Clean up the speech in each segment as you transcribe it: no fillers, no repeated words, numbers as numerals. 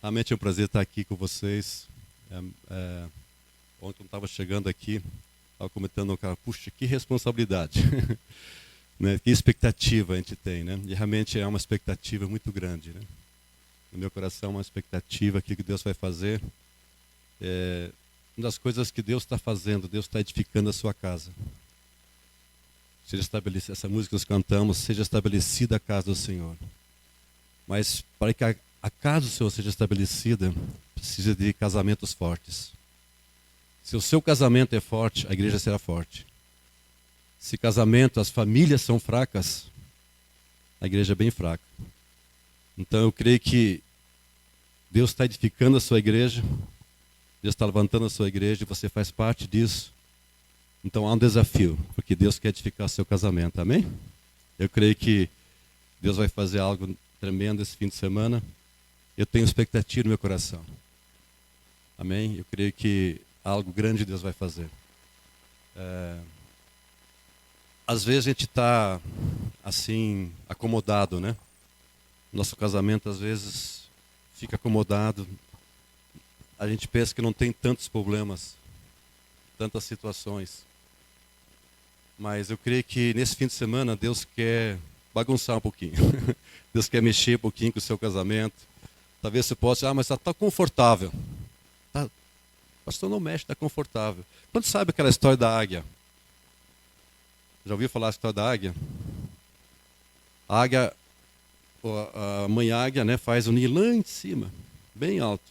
Realmente é um prazer estar aqui com vocês. Ontem eu estava chegando aqui, estava comentando com o cara, puxa, que responsabilidade, né? Que expectativa a gente tem, né? E realmente é uma expectativa muito grande, né? No meu coração, uma expectativa aqui que Deus vai fazer. Uma das coisas que Deus está fazendo, Deus está edificando a sua casa. Seja estabelecida, essa música que nós cantamos, seja estabelecida a casa do Senhor. Mas para que a casa do Senhor seja estabelecida, precisa de casamentos fortes. Se o seu casamento é forte, a igreja será forte. Se casamento, as famílias são fracas, a igreja é bem fraca. Então eu creio que Deus está edificando a sua igreja, Deus está levantando a sua igreja e você faz parte disso. Então há um desafio, porque Deus quer edificar seu casamento, amém? Eu creio que Deus vai fazer algo tremendo esse fim de semana. Eu tenho expectativa no meu coração. Amém? Eu creio que algo grande Deus vai fazer. Às vezes a gente está assim, acomodado, né? Nosso casamento às vezes fica acomodado. A gente pensa que não tem tantos problemas, tantas situações. Mas eu creio que nesse fim de semana Deus quer bagunçar um pouquinho. Deus quer mexer um pouquinho com o seu casamento. Talvez você possa, mas está confortável. Pastor, não mexe, está confortável. Quando sabe aquela história da águia? Já ouviu falar a história da águia? A águia, a mãe águia, né, faz um ninho lá em cima, bem alto.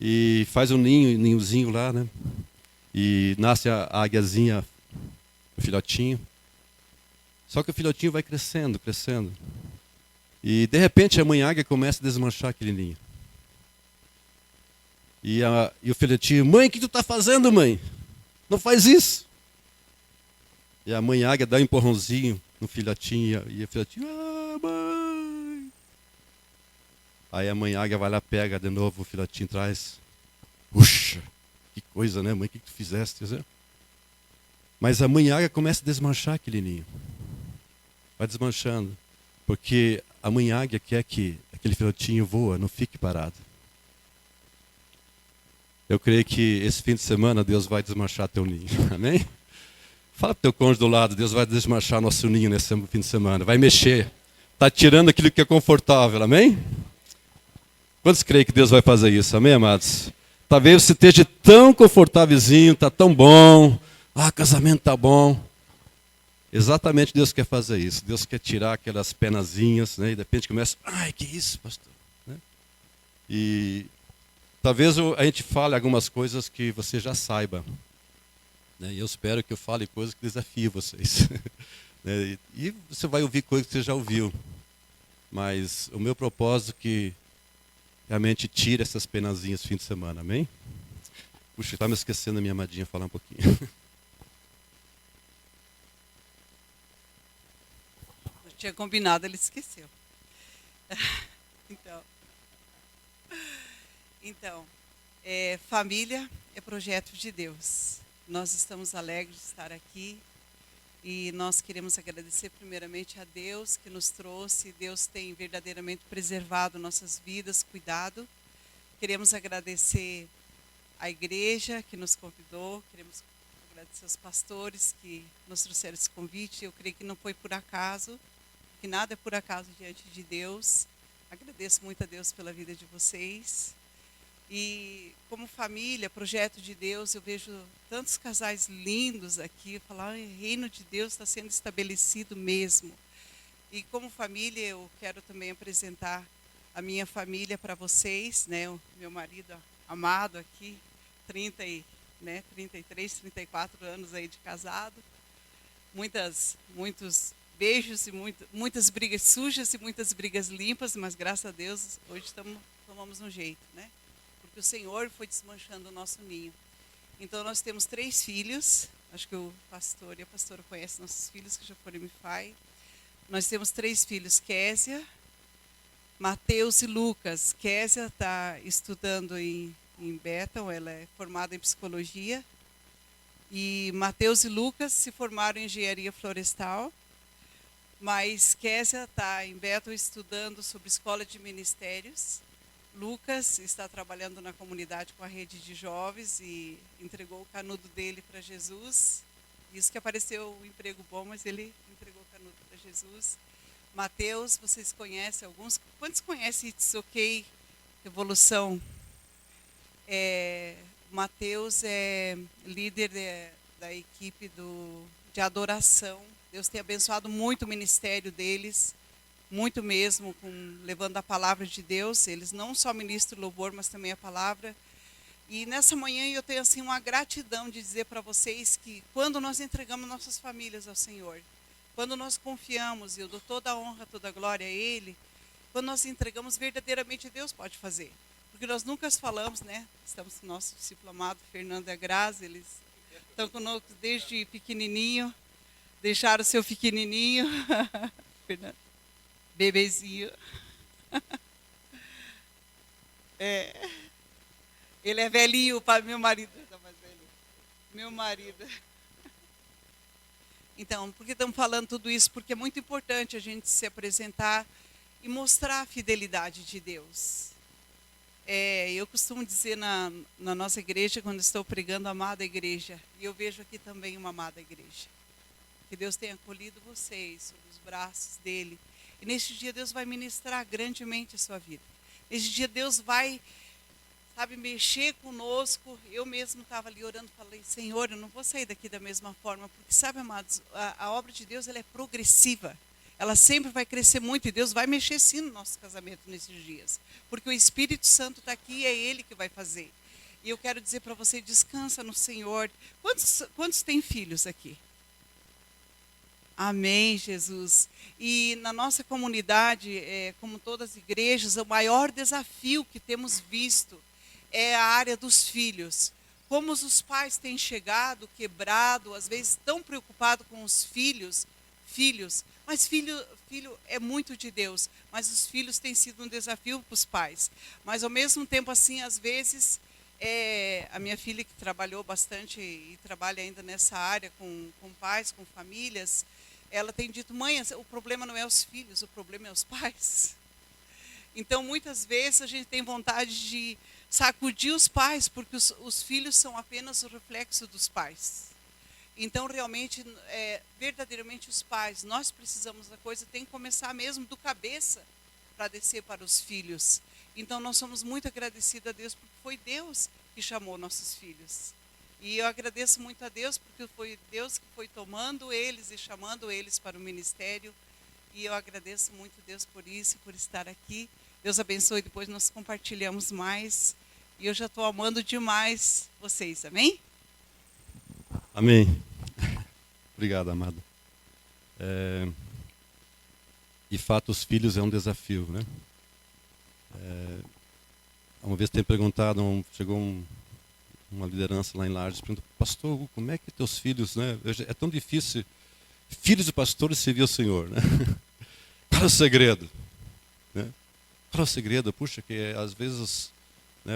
E faz um ninhozinho lá, né? E nasce a águiazinha, o filhotinho. Só que o filhotinho vai crescendo, crescendo. E de repente a mãe águia começa a desmanchar aquele ninho. E o filhotinho, mãe, o que tu está fazendo, mãe? Não faz isso. E a mãe águia dá um empurrãozinho no filhotinho, e o filhotinho, mãe. Aí a mãe águia vai lá, pega de novo o filhotinho, traz. Puxa, que coisa, né, mãe, o que tu fizeste? Mas a mãe águia começa a desmanchar aquele ninho. Vai desmanchando. Porque a mãe águia quer que aquele filhotinho voa, não fique parado. Eu creio que esse fim de semana Deus vai desmanchar teu ninho. Amém? Fala para o teu cônjuge do lado, Deus vai desmanchar nosso ninho nesse fim de semana. Vai mexer. Está tirando aquilo que é confortável. Amém? Quantos creem que Deus vai fazer isso? Amém, amados? Talvez você esteja tão confortávelzinho, está tão bom. Casamento está bom. Exatamente Deus quer fazer isso. Deus quer tirar aquelas penazinhas, né? E de repente começa, que isso, pastor? Né? E talvez a gente fale algumas coisas que você já saiba. Né? E eu espero que eu fale coisas que desafiem vocês. Né? E você vai ouvir coisas que você já ouviu. Mas o meu propósito é que realmente tire essas penazinhas no fim de semana, amém? Puxa, está me esquecendo a minha amadinha falar um pouquinho. Eu tinha combinado, ele esqueceu. Então, família é projeto de Deus. Nós estamos alegres de estar aqui e nós queremos agradecer primeiramente a Deus que nos trouxe. Deus tem verdadeiramente preservado nossas vidas, cuidado. Queremos agradecer a igreja que nos convidou, queremos agradecer aos pastores que nos trouxeram esse convite. Eu creio que não foi por acaso, que nada é por acaso diante de Deus. Agradeço muito a Deus pela vida de vocês. E como família, projeto de Deus, eu vejo tantos casais lindos aqui, falar, o reino de Deus está sendo estabelecido mesmo. E como família, eu quero também apresentar a minha família para vocês, né? O meu marido amado aqui, 33, 34 anos aí de casado. Muitos beijos e muitas brigas sujas e muitas brigas limpas, mas graças a Deus hoje tomamos um jeito, né? Porque o Senhor foi desmanchando o nosso ninho. Então nós temos 3 filhos, acho que o pastor e a pastora conhecem nossos filhos que já foram MFI. Nós temos 3 filhos, Késia, Mateus e Lucas. Késia está estudando em Bethel, ela é formada em psicologia. E Mateus e Lucas se formaram em engenharia florestal. Mas Késia está em Bethel estudando sobre escola de ministérios. Lucas está trabalhando na comunidade com a rede de jovens e entregou o canudo dele para Jesus. Isso que apareceu um emprego bom, mas ele entregou o canudo para Jesus. Mateus, vocês conhecem alguns? Quantos conhecem It's OK Evolução? Mateus é líder da equipe de adoração. Deus tem abençoado muito o ministério deles, muito mesmo, levando a palavra de Deus. Eles não só ministram louvor, mas também a palavra. E nessa manhã eu tenho assim uma gratidão de dizer para vocês que quando nós entregamos nossas famílias ao Senhor, quando nós confiamos, e eu dou toda a honra, toda a glória a Ele, quando nós entregamos verdadeiramente, Deus pode fazer. Porque nós nunca falamos, né? Estamos com o nosso discípulo amado, Fernando e a Graça, eles estão conosco desde pequenininho, deixaram o seu pequenininho, Fernando, bebezinho. Ele é velhinho, meu marido, tá mais velho. Meu marido. Então, por que estamos falando tudo isso? Porque é muito importante a gente se apresentar e mostrar a fidelidade de Deus. Eu costumo dizer na nossa igreja, quando estou pregando, amada igreja, e eu vejo aqui também uma amada igreja, que Deus tem acolhido vocês sob os braços dele. E neste dia Deus vai ministrar grandemente a sua vida. Neste dia Deus vai, mexer conosco. Eu mesmo estava ali orando, falei, Senhor, eu não vou sair daqui da mesma forma, porque amados, a obra de Deus ela é progressiva. Ela sempre vai crescer muito e Deus vai mexer sim no nosso casamento nesses dias. Porque o Espírito Santo está aqui e é Ele que vai fazer. E eu quero dizer para você, descansa no Senhor. Quantos têm filhos aqui? Amém, Jesus. E na nossa comunidade, como todas as igrejas, o maior desafio que temos visto é a área dos filhos. Como os pais têm chegado, quebrado, às vezes tão preocupados com os filhos, mas filho é muito de Deus, mas os filhos têm sido um desafio para os pais. Mas ao mesmo tempo, assim, às vezes, a minha filha que trabalhou bastante e trabalha ainda nessa área com pais, com famílias, ela tem dito, mãe, o problema não é os filhos, o problema é os pais. Então, muitas vezes a gente tem vontade de sacudir os pais, porque os filhos são apenas o reflexo dos pais. Então, realmente, verdadeiramente os pais, nós precisamos da coisa, tem que começar mesmo do cabeça para descer para os filhos. Então, nós somos muito agradecidos a Deus, porque foi Deus que chamou nossos filhos. E eu agradeço muito a Deus, porque foi Deus que foi tomando eles e chamando eles para o ministério. E eu agradeço muito a Deus por isso, por estar aqui. Deus abençoe, depois nós compartilhamos mais. E eu já estou amando demais vocês, amém? Amém. Obrigado, amado. De fato, os filhos é um desafio, né? Uma vez tem perguntado, chegou uma liderança lá em Lages, perguntou, pastor, como é que teus filhos, né? É tão difícil, filhos de pastores servir ao Senhor, né? Qual é o segredo? Né? Qual é o segredo? Puxa, que às vezes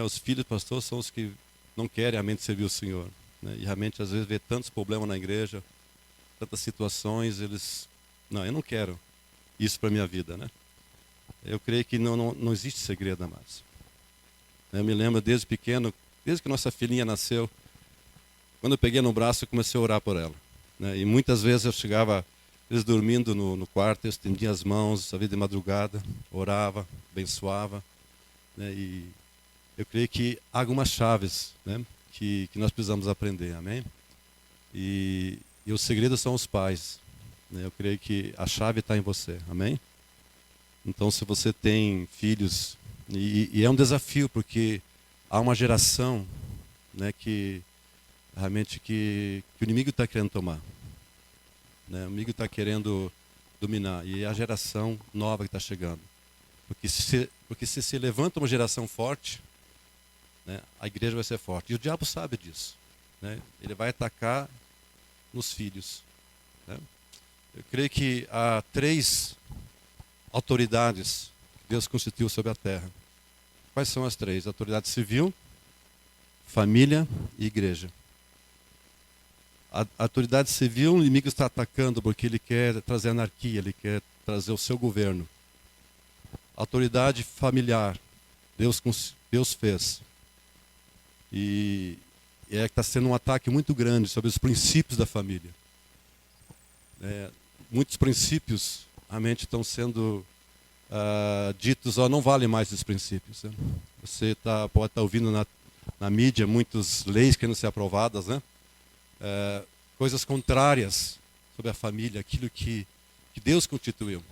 os filhos de pastores são os que não querem realmente servir o Senhor. Né? E realmente, às vezes, vê tantos problemas na igreja, tantas situações, eu não quero isso para a minha vida. Né? Eu creio que não existe segredo, amados. Eu me lembro desde pequeno, desde que nossa filhinha nasceu, quando eu peguei no braço, eu comecei a orar por ela. Né? E muitas vezes eu chegava, eles dormindo no quarto, eu estendia as mãos, às vezes de madrugada, orava, abençoava. Né? E eu creio que há algumas chaves, né? que nós precisamos aprender, amém? E os segredos são os pais. Né? Eu creio que a chave está em você, amém? Então, se você tem filhos, e é um desafio, porque há uma geração, né, que realmente que o inimigo está querendo tomar. Né? O inimigo está querendo dominar, e é a geração nova que está chegando. Porque se levanta uma geração forte, né, a igreja vai ser forte. E o diabo sabe disso. Né? Ele vai atacar nos filhos. Né? Eu creio que há 3 autoridades que Deus constituiu sobre a terra. Quais são as 3? Autoridade civil, família e igreja. A autoridade civil, o inimigo está atacando porque ele quer trazer anarquia, ele quer trazer o seu governo. A autoridade familiar, Deus fez. E é que está sendo um ataque muito grande sobre os princípios da família. Muitos princípios, realmente, estão sendo ditos, não vale mais esses princípios. Né? Você pode estar ouvindo na mídia muitas leis querendo ser aprovadas, né? Coisas contrárias sobre a família, aquilo que Deus constituiu.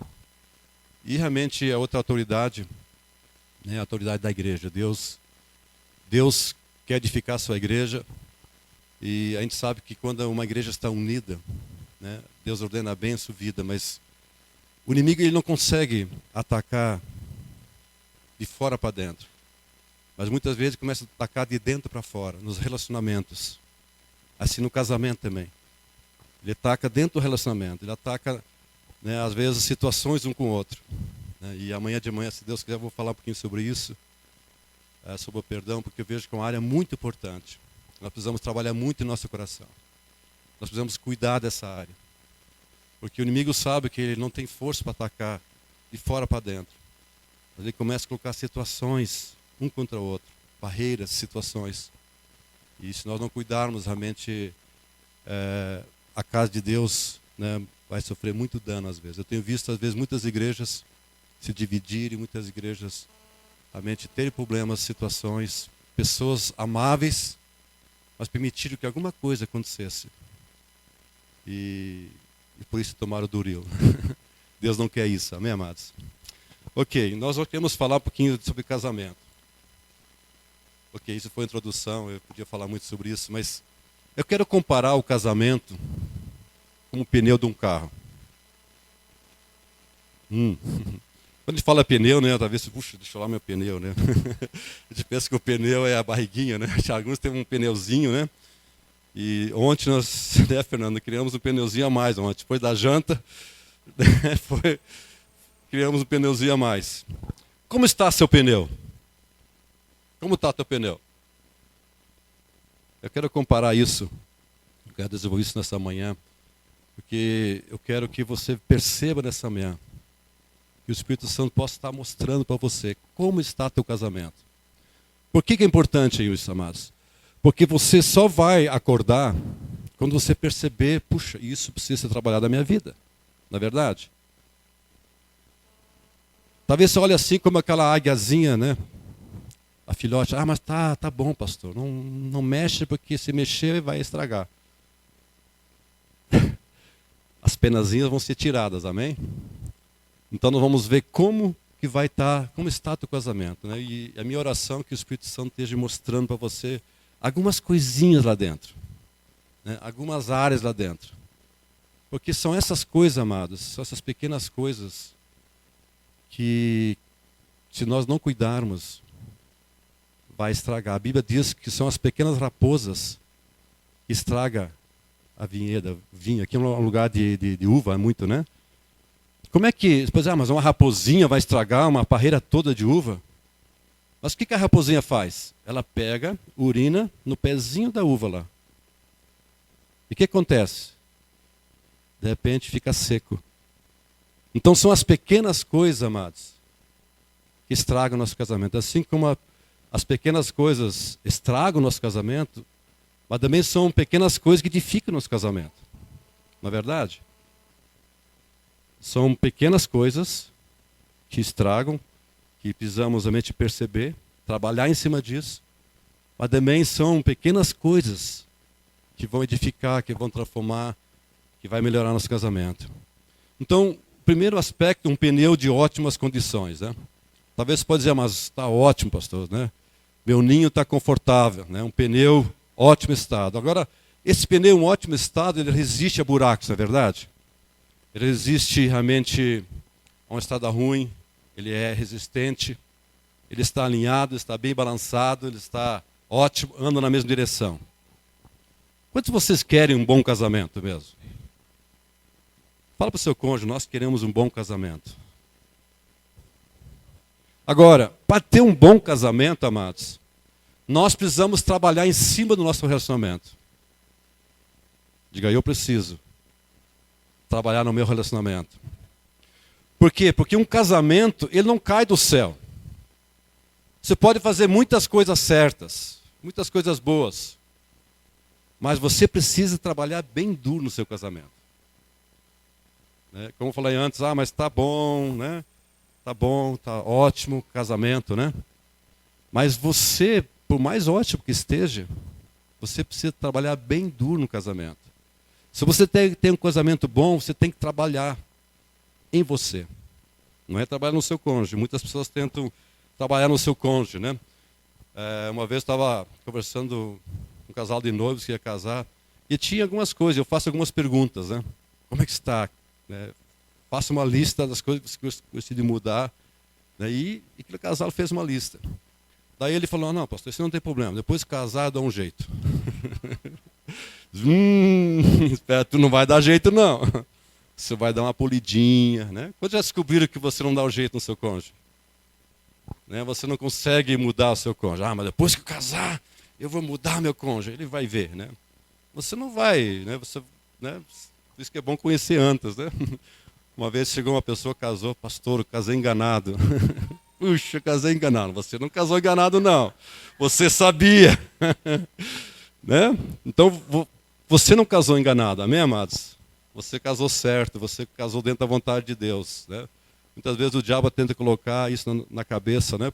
E realmente a outra autoridade, né, a autoridade da igreja. Deus quer edificar a sua igreja, e a gente sabe que quando uma igreja está unida, né, Deus ordena a bênção, vida, mas o inimigo ele não consegue atacar de fora para dentro, mas muitas vezes começa a atacar de dentro para fora, nos relacionamentos, assim no casamento também. Ele ataca dentro do relacionamento, ele ataca, né, às vezes, situações um com o outro. Né, e amanhã de manhã, se Deus quiser, eu vou falar um pouquinho sobre isso, sobre o perdão, porque eu vejo que é uma área muito importante. Nós precisamos trabalhar muito em nosso coração. Nós precisamos cuidar dessa área. Porque o inimigo sabe que ele não tem força para atacar de fora para dentro. Mas ele começa a colocar situações um contra o outro, barreiras, situações. E se nós não cuidarmos, realmente a casa de Deus, né, vai sofrer muito dano às vezes. Eu tenho visto às vezes muitas igrejas se dividirem, muitas igrejas realmente terem problemas, situações, pessoas amáveis, mas permitiram que alguma coisa acontecesse. E por isso tomaram o Duril. Deus não quer isso, amém, amados? Ok, nós queremos falar um pouquinho sobre casamento. Ok, isso foi a introdução, eu podia falar muito sobre isso, mas eu quero comparar o casamento como o pneu de um carro. Quando a gente fala pneu, né, talvez, puxa, deixa eu lá meu pneu, né? A gente pensa que o pneu é a barriguinha, né? Alguns têm um pneuzinho, né? E ontem nós, né, Fernando, criamos um pneuzinho a mais ontem. Depois da janta, criamos um pneuzinho a mais. Como está seu pneu? Como está teu pneu? Eu quero comparar isso, eu quero desenvolver isso nessa manhã, porque eu quero que você perceba nessa manhã, que o Espírito Santo possa estar mostrando para você como está teu casamento. Por que é importante isso, amados? Porque você só vai acordar quando você perceber, puxa, isso precisa ser trabalhado na minha vida. Não é verdade? Talvez você olhe assim como aquela águiazinha, né? A filhote, mas tá bom, pastor. Não mexe, porque se mexer vai estragar. As penazinhas vão ser tiradas, amém? Então nós vamos ver como que vai estar, como está o teu casamento, né? E a minha oração é que o Espírito Santo esteja mostrando para você algumas coisinhas lá dentro, né? Algumas áreas lá dentro. Porque são essas coisas, amados, são essas pequenas coisas que, se nós não cuidarmos, vai estragar. A Bíblia diz que são as pequenas raposas que estragam a vinho. Aqui é um lugar de uva, é muito, né? Como é que, depois, mas uma raposinha vai estragar uma parreira toda de uva? Mas o que a raposinha faz? Ela pega, urina no pezinho da uva lá. E o que acontece? De repente fica seco. Então são as pequenas coisas, amados, que estragam o nosso casamento. Assim como as pequenas coisas estragam o nosso casamento, mas também são pequenas coisas que edificam o nosso casamento. Não é verdade? São pequenas coisas que estragam, que precisamos realmente perceber, trabalhar em cima disso, mas também são pequenas coisas que vão edificar, que vão transformar, que vai melhorar nosso casamento. Então, primeiro aspecto, um pneu de ótimas condições, né? Talvez você pode dizer, mas está ótimo, pastor, né? Meu ninho está confortável, né? Um pneu ótimo estado. Agora, esse pneu em ótimo estado, ele resiste a buracos, não é verdade? Ele resiste realmente a um estado ruim, ele é resistente, ele está alinhado, está bem balançado, ele está ótimo, anda na mesma direção. Quantos de vocês querem um bom casamento mesmo? Fala para o seu cônjuge, nós queremos um bom casamento. Agora, para ter um bom casamento, amados, nós precisamos trabalhar em cima do nosso relacionamento. Diga, eu preciso trabalhar no meu relacionamento. Por quê? Porque um casamento, ele não cai do céu. Você pode fazer muitas coisas certas, muitas coisas boas, mas você precisa trabalhar bem duro no seu casamento. Né? Como eu falei antes, mas tá bom, né? Tá bom, tá ótimo casamento, né? Mas você, por mais ótimo que esteja, você precisa trabalhar bem duro no casamento. Se você tem um casamento bom, você tem que trabalhar em você. Não é trabalhar no seu cônjuge. Muitas pessoas tentam trabalhar no seu cônjuge, né? Uma vez eu estava conversando com um casal de noivos que ia casar e tinha algumas coisas. Eu faço algumas perguntas, né? Como é que está? Faço uma lista das coisas que eu gostaria de mudar. Né? E aquele casal fez uma lista. Daí ele falou, não, pastor, isso não tem problema. Depois de casar, dá um jeito. Espera, tu não vai dar jeito, não. Você vai dar uma polidinha, né? Quando já descobriram que você não dá um jeito no seu cônjuge? Né? Você não consegue mudar o seu cônjuge. Mas depois que eu casar, eu vou mudar meu cônjuge. Ele vai ver, né? Você não vai, né? Por isso que é bom conhecer antes, né? Uma vez chegou uma pessoa, casou, pastor, casei enganado. Puxa, casei enganado. Você não casou enganado, não. Você sabia. Né? Então, você não casou enganado, amém, amados? Você casou certo, você casou dentro da vontade de Deus. Né? Muitas vezes o diabo tenta colocar isso na cabeça, né?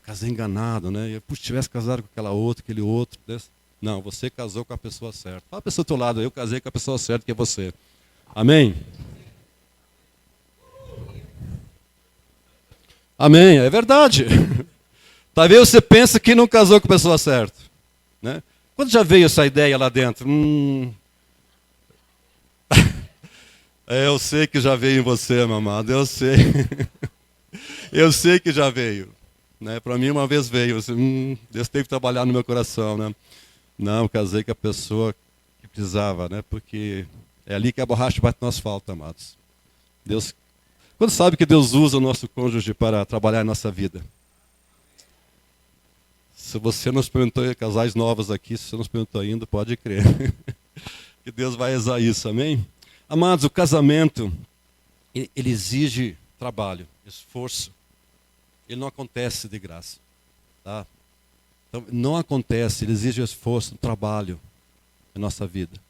Casei enganado, né? Puxa, tivesse casado com aquela outra, aquele outro. Né? Não, você casou com a pessoa certa. Fala a pessoa do teu lado, eu casei com a pessoa certa, que é você. Amém? Amém, é verdade. Talvez você pense que não casou com a pessoa certa. Né? Quando já veio essa ideia lá dentro? Eu sei que já veio em você, meu amado, eu sei. Eu sei que já veio. Né? Para mim, uma vez veio. Deus teve que trabalhar no meu coração. Né? Não, casei com a pessoa que precisava, né? Porque é ali que a borracha bate no asfalto, amados. Deus, quando sabe que Deus usa o nosso cônjuge para trabalhar em nossa vida? Se você não experimentou, casais novos aqui, se você não experimentou ainda, pode crer. Que Deus vai usar isso, amém? Amados, o casamento, ele exige trabalho, esforço. Ele não acontece de graça. Tá? Então, não acontece, ele exige esforço, trabalho na nossa vida.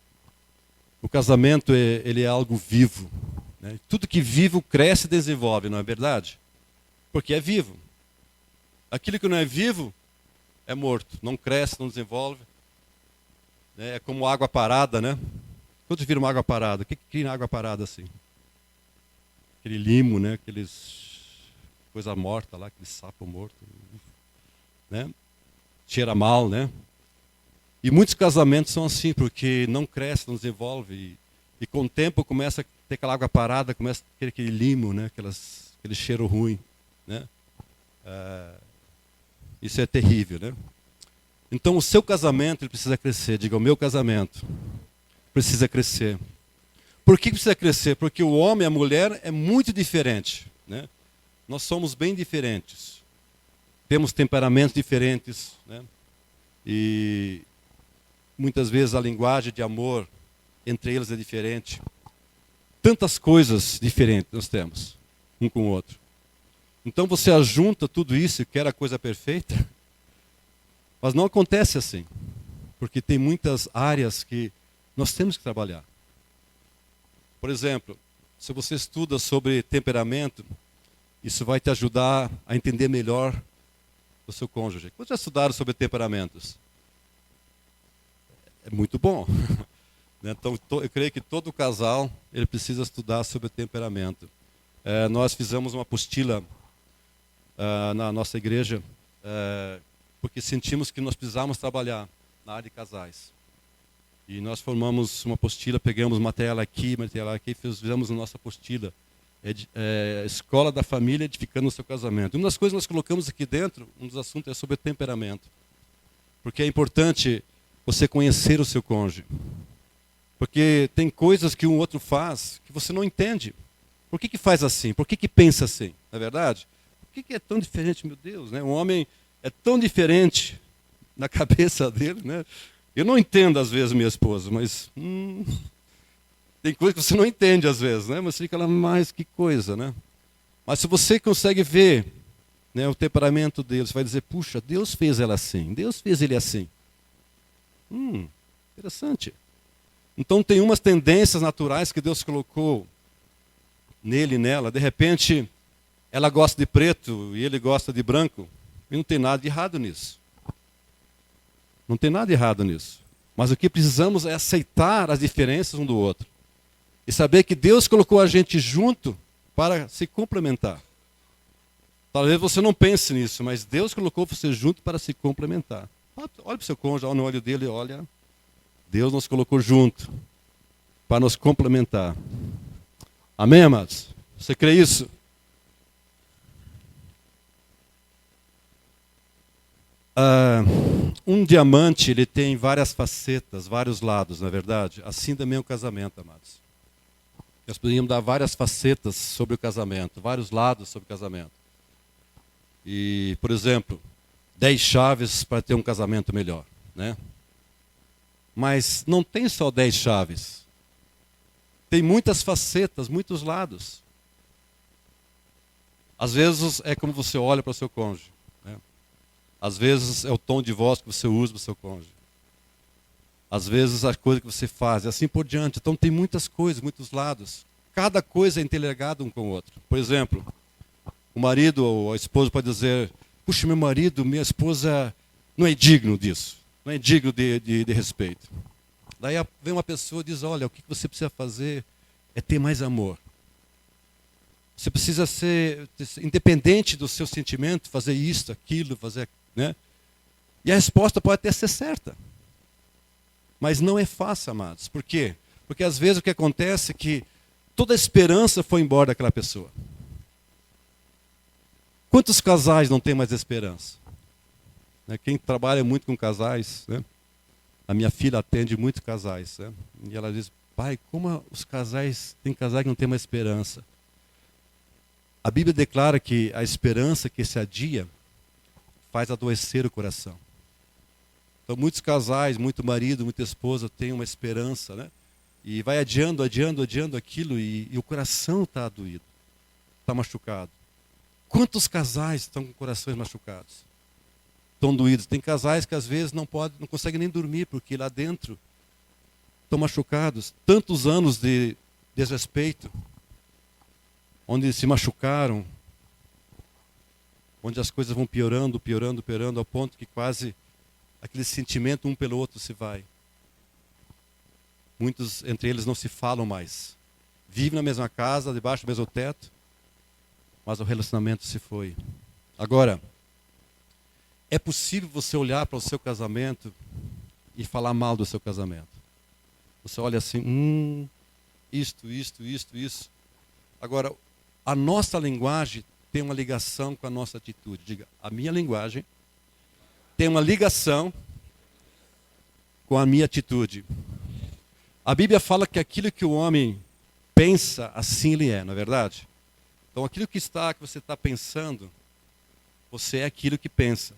O casamento, ele é algo vivo. Né? Tudo que vivo cresce e desenvolve, não é verdade? Porque é vivo. Aquilo que não é vivo é morto, não cresce, não desenvolve. É como água parada, né? Quantos viram uma água parada? O que cria água parada assim? Aquele limo, né? Coisa morta lá, aquele sapo morto. Né? Cheira mal, né? E muitos casamentos são assim, porque não cresce, não desenvolve. E com o tempo começa a ter aquela água parada, começa a ter aquele limo, né? Aquele cheiro ruim. Né? Isso é terrível, né? Então o seu casamento ele precisa crescer. Diga, o meu casamento precisa crescer. Por que precisa crescer? Porque o homem e a mulher é muito diferente. Né? Nós somos bem diferentes. Temos temperamentos diferentes. Né? E muitas vezes a linguagem de amor entre eles é diferente. Tantas coisas diferentes nós temos, um com o outro. Então você ajunta tudo isso e quer a coisa perfeita, mas não acontece assim, porque tem muitas áreas que nós temos que trabalhar. Por exemplo, se você estuda sobre temperamento, isso vai te ajudar a entender melhor o seu cônjuge. Quantos já estudaram sobre temperamentos? É muito bom. Então, eu creio que todo casal ele precisa estudar sobre temperamento. Nós fizemos uma apostila na nossa igreja, porque sentimos que nós precisávamos trabalhar na área de casais. E nós formamos uma apostila, pegamos material aqui, fizemos a nossa apostila. Escola da família edificando o seu casamento. Uma das coisas que nós colocamos aqui dentro, um dos assuntos é sobre temperamento. Porque é importante você conhecer o seu cônjuge. Porque tem coisas que um outro faz que você não entende. Por que faz assim? Por que pensa assim? Não é verdade? Por que é tão diferente, meu Deus? Né? Um homem é tão diferente na cabeça dele. Né? Eu não entendo às vezes minha esposa, mas tem coisa que você não entende às vezes. Né? Mas fica lá, mais que coisa. Né? Mas se você consegue ver, né, o temperamento dele. Você vai dizer, puxa, Deus fez ela assim, Deus fez ele assim. Interessante. Então tem umas tendências naturais que Deus colocou nele e nela. De repente, ela gosta de preto e ele gosta de branco. E não tem nada de errado nisso. Não tem nada de errado nisso. Mas o que precisamos é aceitar as diferenças um do outro. E saber que Deus colocou a gente junto para se complementar. Talvez você não pense nisso, mas Deus colocou você junto para se complementar. Olha para o seu cônjuge, olha no olho dele, olha. Deus nos colocou junto para nos complementar. Amém, amados? Você crê isso? Um diamante, ele tem várias facetas, vários lados, na verdade. Assim também é o casamento, amados. Nós poderíamos dar várias facetas sobre o casamento, vários lados sobre o casamento. E, por exemplo, 10 chaves para ter um casamento melhor, né? Mas não tem só 10 chaves. Tem muitas facetas, muitos lados. Às vezes é como você olha para o seu cônjuge, né? Às vezes é o tom de voz que você usa para o seu cônjuge. Às vezes a coisa que você faz, e assim por diante. Então tem muitas coisas, muitos lados. Cada coisa é interligada um com o outro. Por exemplo, o marido ou a esposa pode dizer, puxa, meu marido, minha esposa não é digno disso. Não é digno de respeito. Daí vem uma pessoa e diz, olha, o que você precisa fazer é ter mais amor. Você precisa ser independente do seu sentimento, fazer isso, aquilo, fazer, né? E a resposta pode até ser certa. Mas não é fácil, amados. Por quê? Porque às vezes o que acontece é que toda a esperança foi embora daquela pessoa. Quantos casais não têm mais esperança? Quem trabalha muito com casais, né? A minha filha atende muito casais, né? E ela diz, pai, como os casais, tem casais que não têm mais esperança. A Bíblia declara que a esperança que se adia faz adoecer o coração. Então muitos casais, muito marido, muita esposa têm uma esperança, né? E vai adiando aquilo e o coração está doído, está machucado. Quantos casais estão com corações machucados? Estão doídos. Tem casais que às vezes não conseguem nem dormir, porque lá dentro estão machucados. Tantos anos de desrespeito, onde se machucaram, onde as coisas vão piorando, ao ponto que quase aquele sentimento um pelo outro se vai. Muitos entre eles não se falam mais. Vivem na mesma casa, debaixo do mesmo teto, mas o relacionamento se foi. Agora, é possível você olhar para o seu casamento e falar mal do seu casamento. Você olha assim, isto. Agora, a nossa linguagem tem uma ligação com a nossa atitude. Diga, a minha linguagem tem uma ligação com a minha atitude. A Bíblia fala que aquilo que o homem pensa, assim ele é, não é verdade? Então, aquilo que você está pensando, você é aquilo que pensa.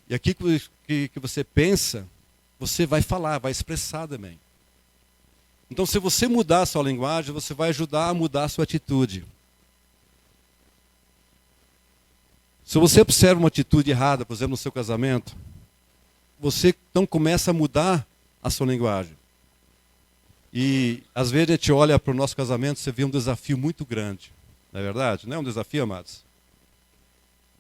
E aquilo que você pensa, você vai falar, vai expressar também. Então, se você mudar a sua linguagem, você vai ajudar a mudar a sua atitude. Se você observa uma atitude errada, por exemplo, no seu casamento, você então começa a mudar a sua linguagem. E às vezes a gente olha para o nosso casamento, você vê um desafio muito grande. Não é verdade? Não é um desafio, amados?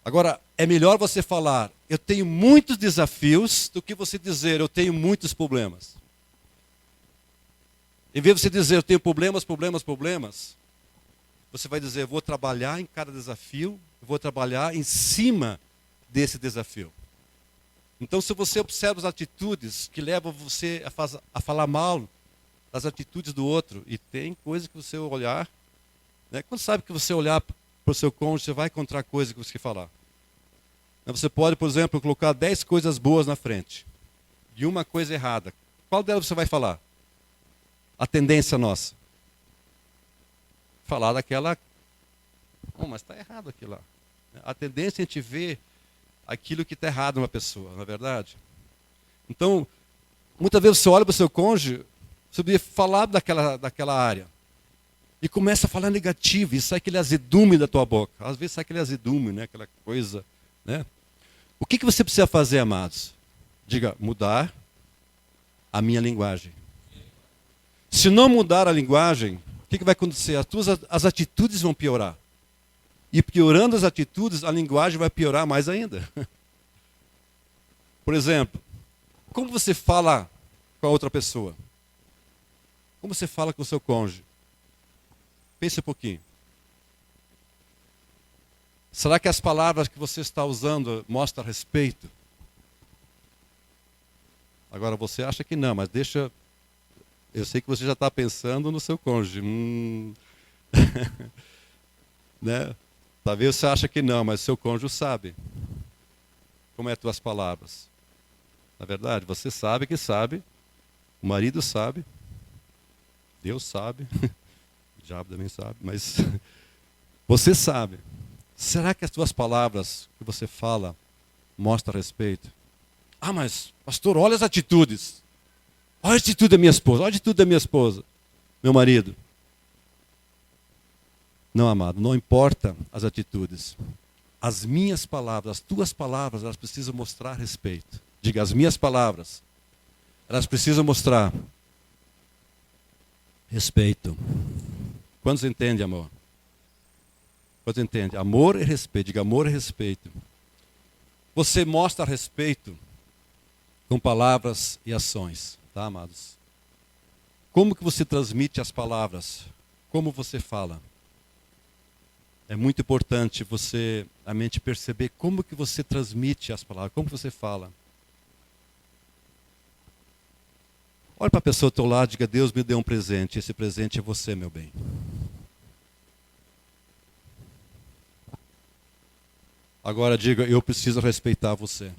Agora, é melhor você falar, eu tenho muitos desafios, do que você dizer, eu tenho muitos problemas. Em vez de você dizer, eu tenho problemas, você vai dizer, eu vou trabalhar em cada desafio, eu vou trabalhar em cima desse desafio. Então, se você observa as atitudes que levam você a falar mal das atitudes do outro, e tem coisas que você olhar, né? Quando sabe que você olhar para o seu cônjuge, você vai encontrar coisas que você quer falar. Você pode, por exemplo, colocar 10 coisas boas na frente e uma coisa errada. Qual delas você vai falar? A tendência nossa. Falar daquela, mas está errado aquilo lá. A tendência é a gente ver aquilo que está errado numa pessoa, não é verdade? Então, muitas vezes você olha para o seu cônjuge, você poderia falar daquela área. E começa a falar negativo, e sai aquele azedume da tua boca. Às vezes sai aquele azedume, né? Aquela coisa, né? O que você precisa fazer, amados? Diga, mudar a minha linguagem. Se não mudar a linguagem, o que vai acontecer? As atitudes vão piorar. E piorando as atitudes, a linguagem vai piorar mais ainda. Por exemplo, como você fala com a outra pessoa? Como você fala com o seu cônjuge? Pense um pouquinho. Será que as palavras que você está usando mostram respeito? Agora, você acha que não, mas deixa... Eu sei que você já está pensando no seu cônjuge. Né? Talvez você ache que não, mas seu cônjuge sabe. Como é as tuas palavras? Na verdade, você sabe que sabe. O marido sabe. Deus sabe. O diabo também sabe. Mas você sabe. Será que as tuas palavras que você fala mostram respeito? Ah, mas, pastor, olha as atitudes. Olha a atitude da minha esposa. Olha a atitude da minha esposa. Meu marido. Não, amado, não importa as atitudes. As minhas palavras, as tuas palavras, elas precisam mostrar respeito. Diga, as minhas palavras, elas precisam mostrar respeito. Quantos entendem, amor? Quantos entendem? Amor e respeito. Diga, amor e respeito. Você mostra respeito com palavras e ações, tá, amados? Como que você transmite as palavras? Como você fala? É muito importante a mente perceber como que você transmite as palavras, como que você fala. Olha para a pessoa do teu lado e diga, Deus me deu um presente, esse presente é você, meu bem. Agora diga, eu preciso respeitar você.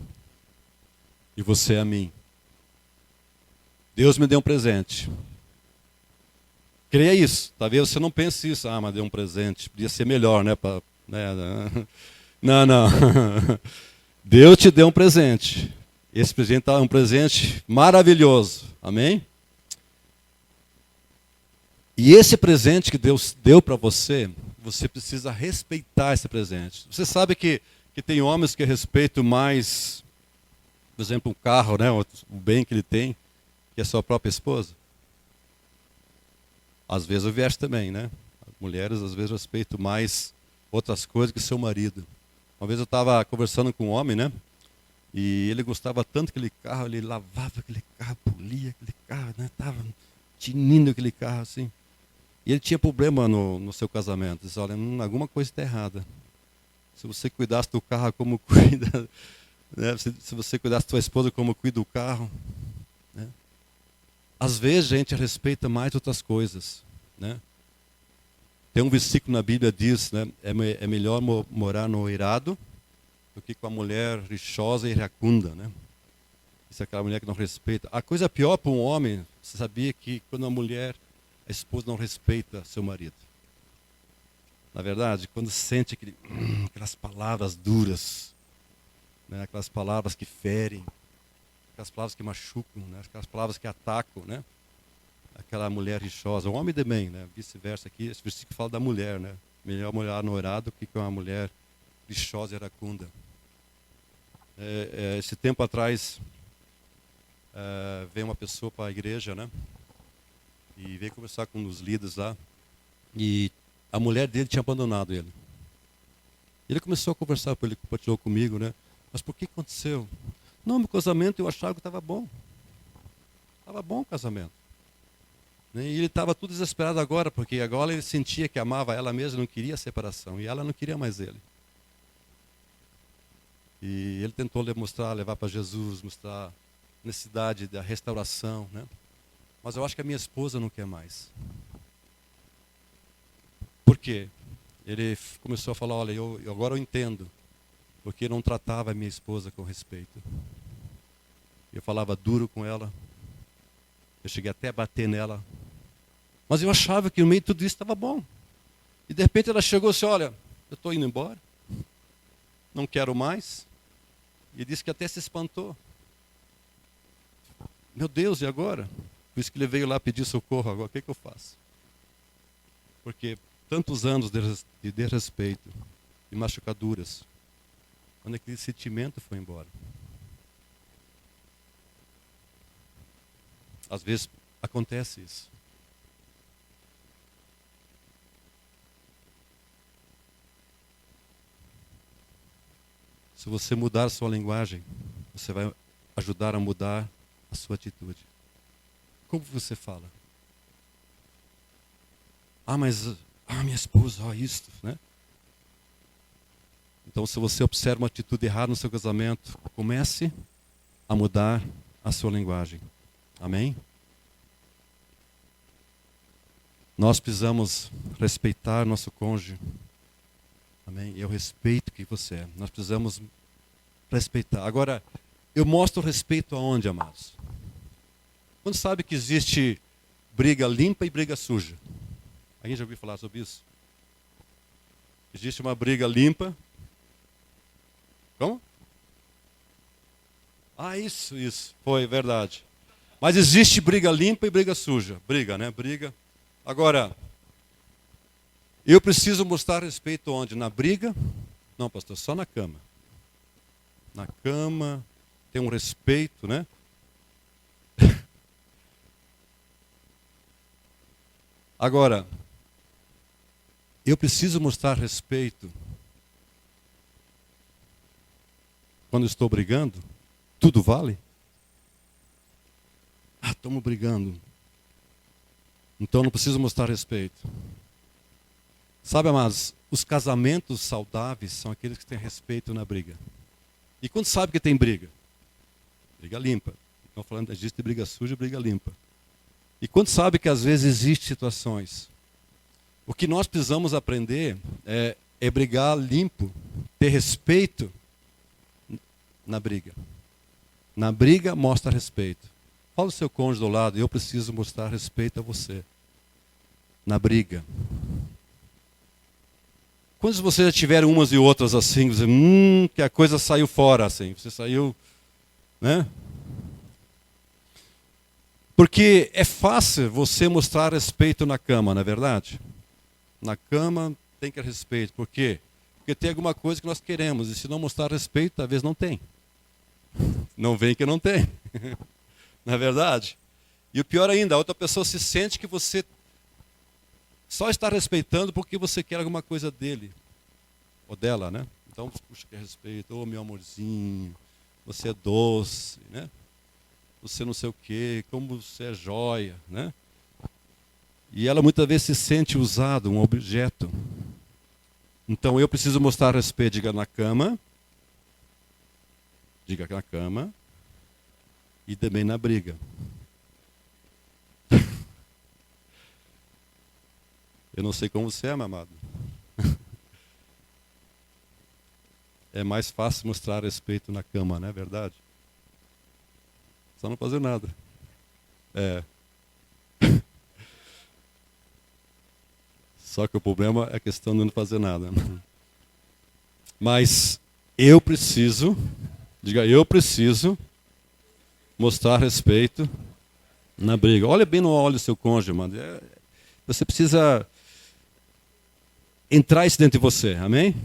E você a mim. Deus me deu um presente. Creia isso. Talvez você não pense isso. Ah, mas deu um presente. Podia ser melhor, né? Não, não. Deus te deu um presente. Esse presente é um presente maravilhoso. Amém? E esse presente que Deus deu para você, você precisa respeitar esse presente. Você sabe que tem homens que respeitam mais, por exemplo, um carro, né? O bem que ele tem, que a sua própria esposa. Às vezes o viés também, né? As mulheres às vezes respeitam mais outras coisas que seu marido. Uma vez eu estava conversando com um homem, né? E ele gostava tanto daquele carro, ele lavava aquele carro, polia aquele carro, né? Estava tinindo aquele carro assim. E ele tinha problema no seu casamento. Ele disse, olha, alguma coisa está errada. Se você cuidasse do carro como cuida, né? Se você cuidasse da sua esposa como cuida do carro, né? Às vezes a gente respeita mais outras coisas, né? Tem um versículo na Bíblia que diz, né? É melhor morar no eirado do que com a mulher rixosa e iracunda, né? Isso é aquela mulher que não respeita. A coisa pior para um homem, você sabia que quando a esposa não respeita seu marido. Na verdade, quando sente aquelas palavras duras, né? Aquelas palavras que ferem, aquelas palavras que machucam, né? Aquelas palavras que atacam, né? Aquela mulher rixosa, o homem também, né? Vice-versa aqui, esse versículo fala da mulher, né? Melhor morar no eirado do que com uma mulher rixosa e iracunda. Esse tempo atrás, veio uma pessoa para a igreja, né? E veio conversar com os líderes lá. E a mulher dele tinha abandonado ele. Ele começou a conversar, ele compartilhou comigo, né? Mas por que aconteceu? Não, meu casamento eu achava que estava bom. Estava bom o casamento. E ele estava tudo desesperado agora, porque agora ele sentia que amava ela mesma, não queria a separação. E ela não queria mais ele. E ele tentou levar para Jesus, mostrar a necessidade da restauração, né? Mas eu acho que a minha esposa não quer mais. Por quê? Ele começou a falar, olha, agora eu entendo, porque eu não tratava a minha esposa com respeito. Eu falava duro com ela, eu cheguei até a bater nela, mas eu achava que no meio de tudo isso estava bom. E de repente ela chegou e disse, olha, eu estou indo embora, não quero mais. E disse que até se espantou. Meu Deus, e agora? Por isso que ele veio lá pedir socorro agora, o que eu faço? Porque tantos anos de desrespeito, de machucaduras, quando aquele sentimento foi embora. Às vezes acontece isso. Se você mudar a sua linguagem, você vai ajudar a mudar a sua atitude. Como você fala? Mas minha esposa, isto, né? Então, se você observa uma atitude errada no seu casamento, comece a mudar a sua linguagem. Amém? Nós precisamos respeitar nosso cônjuge. Amém? Eu respeito quem você é. Nós precisamos respeitar. Agora, eu mostro respeito aonde, amados? Quando sabe que existe briga limpa e briga suja? Alguém já ouviu falar sobre isso? Existe uma briga limpa. Como? Isso. Foi verdade. Mas existe briga limpa e briga suja. Briga, né? Briga. Agora, eu preciso mostrar respeito onde? Na briga? Não, pastor, só na cama. Na cama, tem um respeito, né? Agora, eu preciso mostrar respeito quando estou brigando? Tudo vale? Estamos brigando. Então não preciso mostrar respeito. Sabe, amados, os casamentos saudáveis são aqueles que têm respeito na briga. E quando sabe que tem briga? Briga limpa. Estão falando, existe briga suja e briga limpa. E quando sabe que às vezes existem situações, o que nós precisamos aprender é brigar limpo, ter respeito na briga. Na briga, mostra respeito. Fala o seu cônjuge do lado, eu preciso mostrar respeito a você. Na briga. Quando você já tiver umas e outras assim, você, que a coisa saiu fora assim, você saiu, né? Porque é fácil você mostrar respeito na cama, não é verdade? Na cama tem que ter respeito. Por quê? Porque tem alguma coisa que nós queremos, e se não mostrar respeito, talvez não tem. Não vem que não tem. Não é verdade? E o pior ainda, a outra pessoa se sente que você só está respeitando porque você quer alguma coisa dele. Ou dela, né? Então, puxa, que respeito. Meu amorzinho, você é doce, né? Você não sei o quê, como você é joia, né? E ela muitas vezes se sente usado, um objeto. Então eu preciso mostrar respeito, diga na cama e também na briga. Eu não sei como você é, meu amado. É mais fácil mostrar respeito na cama, não é verdade? Só não fazer nada. Só que o problema é a questão de não fazer nada. Mas eu preciso mostrar respeito na briga. Olha bem no olho do seu cônjuge, mano. Você precisa entrar isso dentro de você, amém?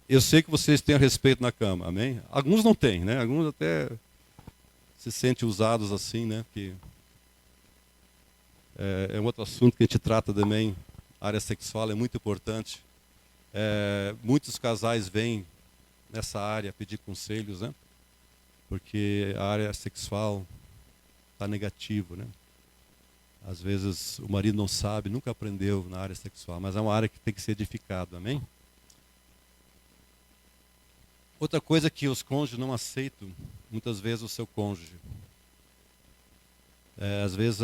Eu sei que vocês têm respeito na cama, amém? Alguns não têm, né? Alguns até se sentem usados assim, né? Que é um outro assunto que a gente trata também. A área sexual é muito importante. Muitos casais vêm nessa área pedir conselhos, né? Porque a área sexual está negativa, né? Às vezes o marido não sabe, nunca aprendeu na área sexual, mas é uma área que tem que ser edificada, amém? Outra coisa que os cônjuges não aceitam, muitas vezes, o seu cônjuge. Às vezes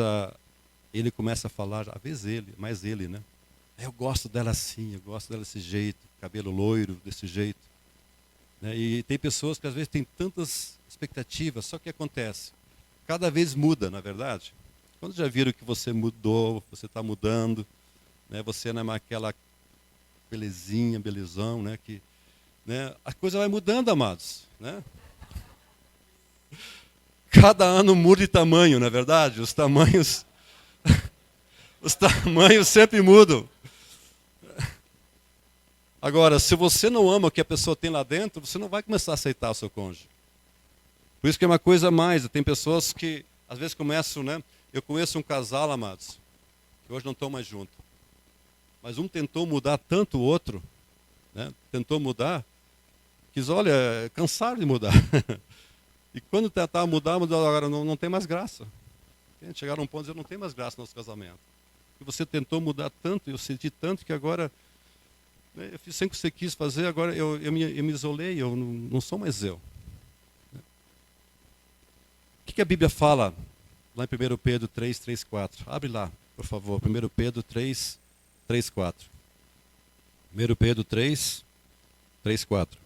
ele começa a falar, às vezes mais ele, né? Eu gosto dela assim, eu gosto dela desse jeito, cabelo loiro, desse jeito. Né? E tem pessoas que às vezes têm tantas expectativas, só que acontece? Cada vez muda, na verdade. Quando já viram que você mudou, você está mudando, né? Você não é mais aquela belezinha, belezão, né? Que, né? A coisa vai mudando, amados. Né? Cada ano muda de tamanho, não é verdade? Os tamanhos sempre mudam. Agora, se você não ama o que a pessoa tem lá dentro, você não vai começar a aceitar o seu cônjuge. Por isso que é uma coisa a mais. Tem pessoas que, às vezes, começam, né? Eu conheço um casal, amados, que hoje não estão mais juntos. Mas um tentou mudar tanto o outro, né? Tentou mudar, que olha, cansaram de mudar. E quando tentaram mudar, agora não tem mais graça. Chegaram a um ponto de dizer, não tem mais graça no nosso casamento. E você tentou mudar tanto, eu senti tanto que agora, né, eu fiz sem que você quis fazer, agora eu me isolei, eu não sou mais eu. O que a Bíblia fala lá em 1 Pedro 3, 3, 4? Abre lá, por favor, 1 Pedro 3, 3, 4. 1 Pedro 3, 3, 4.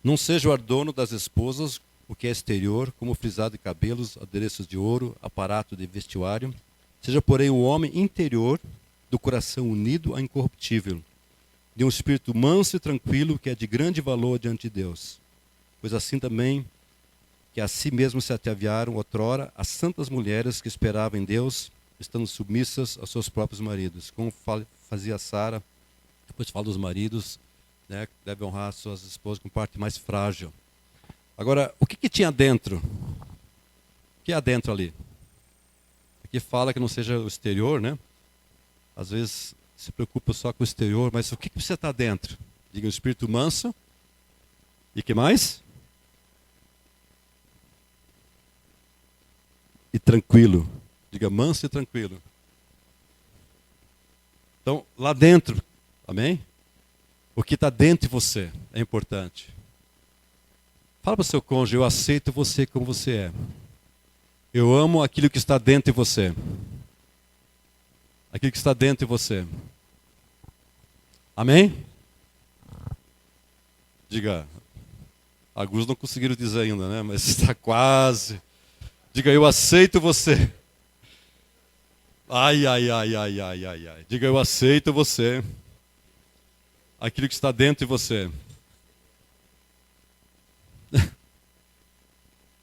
Não seja o adorno das esposas o que é exterior, como frisado de cabelos, adereços de ouro, aparato de vestuário. Seja, porém, o homem interior, do coração unido a incorruptível, de um espírito manso e tranquilo, que é de grande valor diante de Deus. Pois assim também que a si mesmos se ataviaram outrora as santas mulheres que esperavam em Deus, estando submissas aos seus próprios maridos, como fazia Sara. Depois fala dos maridos, né, que devem honrar suas esposas com parte mais frágil. Agora, o que tinha dentro? O que há dentro ali? Aqui fala que não seja o exterior, né? Às vezes se preocupa só com o exterior, mas o que precisa estar dentro? Diga, um espírito manso. E que mais? E tranquilo. Diga, manso e tranquilo. Então, lá dentro, amém? O que está dentro de você é importante. Fala para o seu cônjuge, eu aceito você como você é. Eu amo aquilo que está dentro de você. Aquilo que está dentro de você. Amém? Diga, alguns não conseguiram dizer ainda, né? Mas está quase. Diga, eu aceito você. Ai, ai, ai, ai, ai, ai, ai. Diga, eu aceito você. Aquilo que está dentro de você.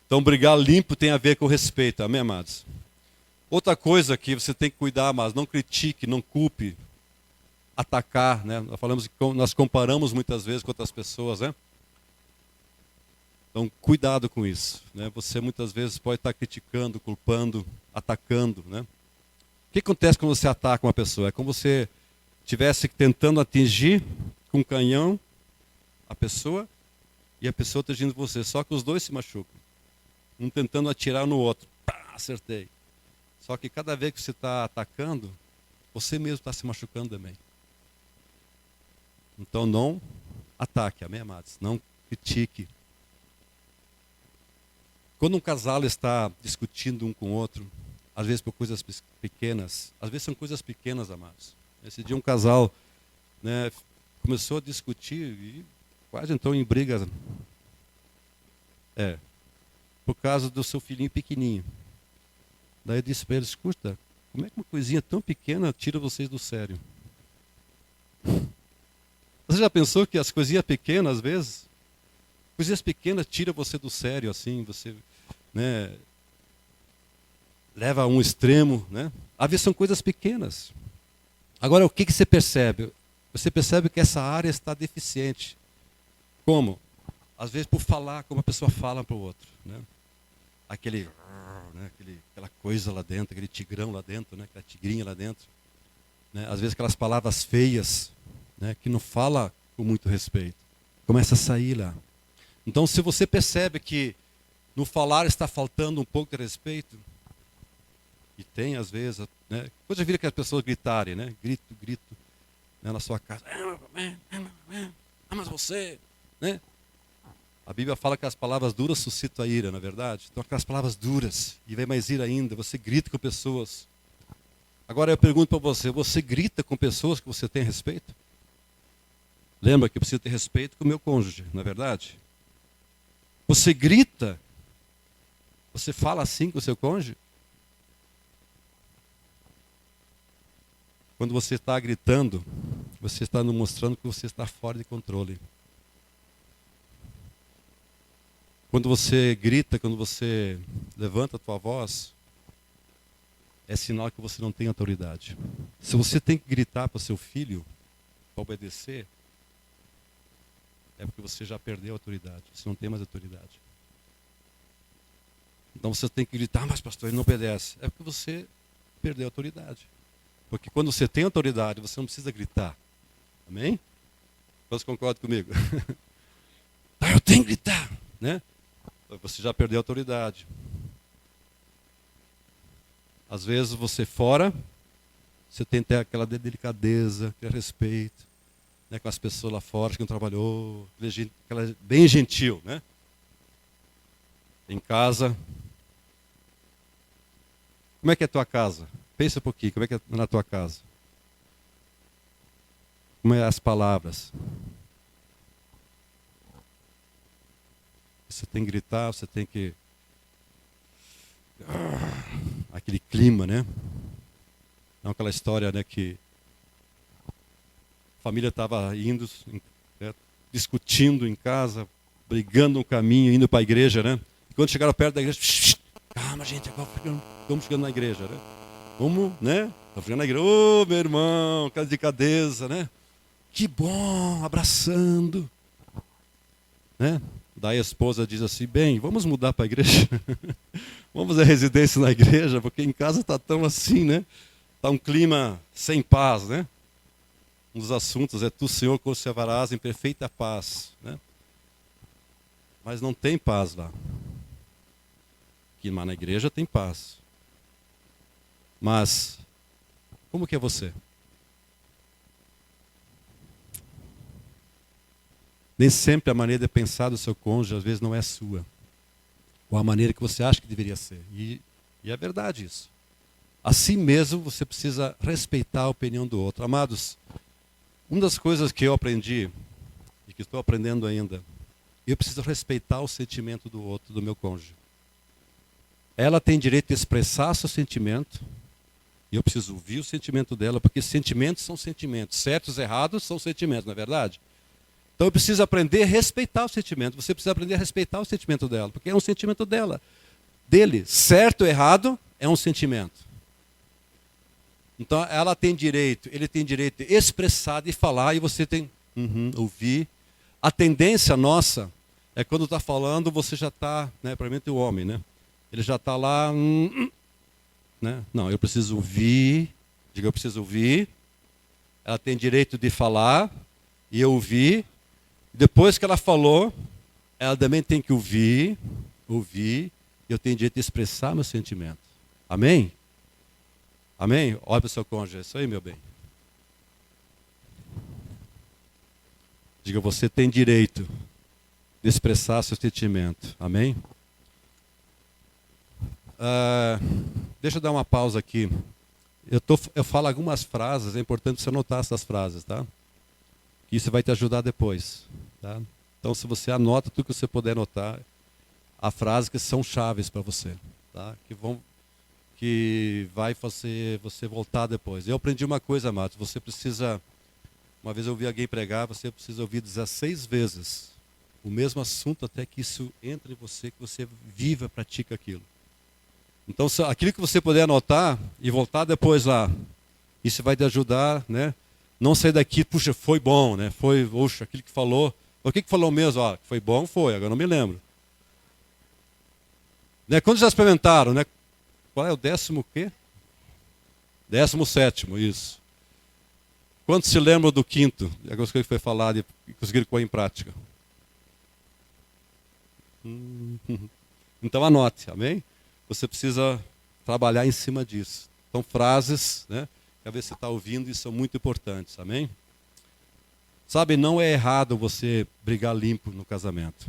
Então, brigar limpo tem a ver com respeito, amém, amados? Outra coisa que você tem que cuidar, mas não critique, não culpe, atacar, né? Nós comparamos muitas vezes com outras pessoas, né? Então, cuidado com isso, né? Você muitas vezes pode estar criticando, culpando, atacando, né? O que acontece quando você ataca uma pessoa? É como se você estivesse tentando atingir com um canhão a pessoa e a pessoa atingindo você, só que os dois se machucam. Um tentando atirar no outro. Pá, acertei. Só que cada vez que você está atacando, você mesmo está se machucando também. Então não ataque, amém, amados? Não critique. Quando um casal está discutindo um com o outro, às vezes por coisas pequenas, às vezes são coisas pequenas, amados. Esse dia um casal, né, começou a discutir e quase entrou em briga. Por causa do seu filhinho pequenininho. Daí eu disse para ele, escuta, como é que uma coisinha tão pequena tira vocês do sério? Você já pensou que as coisinhas pequenas, às vezes, coisinhas pequenas tiram você do sério, assim, você, né, leva a um extremo, né? Às vezes são coisas pequenas. Agora, o que você percebe? Você percebe que essa área está deficiente. Como? Às vezes por falar, como a pessoa fala para o outro, né? Aquela coisa lá dentro, aquele tigrão lá dentro, né? Aquela tigrinha lá dentro. Né? Às vezes aquelas palavras feias, né? Que não fala com muito respeito. Começa a sair lá. Então, se você percebe que no falar está faltando um pouco de respeito, e tem às vezes, né? Depois já vira que as pessoas gritarem, né? Grito, né? Na sua casa. Mas você, né? A Bíblia fala que as palavras duras suscitam a ira, não é verdade? Então aquelas palavras duras, e vem mais ira ainda, você grita com pessoas. Agora eu pergunto para você, você grita com pessoas que você tem respeito? Lembra que eu preciso ter respeito com o meu cônjuge, não é verdade? Você grita? Você fala assim com o seu cônjuge? Quando você está gritando, você está mostrando que você está fora de controle. Quando você grita, quando você levanta a tua voz, é sinal que você não tem autoridade. Se você tem que gritar para o seu filho, para obedecer, é porque você já perdeu a autoridade. Você não tem mais autoridade. Então você tem que gritar, mas pastor, ele não obedece. É porque você perdeu a autoridade. Porque quando você tem autoridade, você não precisa gritar. Amém? Você concorda comigo? Eu tenho que gritar, né? Você já perdeu a autoridade. Às vezes você fora, você tem que ter aquela delicadeza, aquele respeito, né, com as pessoas lá fora que não trabalhou, aquela bem gentil, né? Em casa. Como é que é a tua casa? Pensa um pouquinho, como é que é na tua casa? Como é as palavras? Você tem que gritar, você tem que... aquele clima, né? Não aquela história, né, que a família estava indo, né, discutindo em casa, brigando no caminho, indo para a igreja, né? E quando chegaram perto da igreja, calma, gente, agora estamos chegando na igreja, né? Vamos, né? Estamos chegando na igreja, ô, meu irmão, aquela delicadeza, né? Que bom, abraçando, né? Daí a esposa diz assim, bem, vamos mudar para a igreja? Vamos fazer residência na igreja, porque em casa está tão assim, né? Está um clima sem paz, né? Um dos assuntos é tu, Senhor, conservarás em perfeita paz, né? Mas não tem paz lá. Aqui na igreja tem paz. Mas, como que é você? Nem sempre a maneira de pensar do seu cônjuge, às vezes, não é sua. Ou a maneira que você acha que deveria ser. E é verdade isso. Assim mesmo, você precisa respeitar a opinião do outro. Amados, uma das coisas que eu aprendi, e que estou aprendendo ainda, eu preciso respeitar o sentimento do outro, do meu cônjuge. Ela tem direito de expressar seu sentimento, e eu preciso ouvir o sentimento dela, porque sentimentos são sentimentos. Certos e errados são sentimentos, não é verdade? Então eu preciso aprender a respeitar o sentimento. Você precisa aprender a respeitar o sentimento dela, porque é um sentimento dela. Dele, certo ou errado, é um sentimento. Então ela tem direito, ele tem direito de expressar, de falar, e você tem ouvir. A tendência nossa é quando está falando, você já está, né, principalmente o homem, né? Ele já está lá, né? Não, eu preciso ouvir, diga eu preciso ouvir. Ela tem direito de falar, e eu ouvir. Depois que ela falou, ela também tem que ouvir, e eu tenho direito de expressar meu sentimento. Amém? Amém? Olha para o seu cônjuge, é isso aí, meu bem. Diga, você tem direito de expressar seu sentimento. Amém? Deixa eu dar uma pausa aqui. Eu falo algumas frases, é importante você anotar essas frases, tá? Isso vai te ajudar depois, tá? Então, se você anota tudo que você puder anotar, há frases que são chaves para você, tá? Que vai fazer você voltar depois. Eu aprendi uma coisa, Matos, você precisa, uma vez eu ouvi alguém pregar, você precisa ouvir 16 vezes o mesmo assunto até que isso entre em você, que você viva, pratica aquilo. Então, aquilo que você puder anotar e voltar depois lá, isso vai te ajudar, né? Não sair daqui, puxa, foi bom, né? Puxa, aquilo que falou. O que falou mesmo? Ó, foi bom, foi, agora não me lembro. Né? Quando já experimentaram, né? Qual é o 10º quê? 17º, isso. Quantos se lembram do 5º? Algumas coisas que foi falado e conseguiram pôr em prática. Então anote, amém? Você precisa trabalhar em cima disso. Então frases, né? Quer ver se você está ouvindo, e são muito importantes, amém? Sabe, não é errado você brigar limpo no casamento.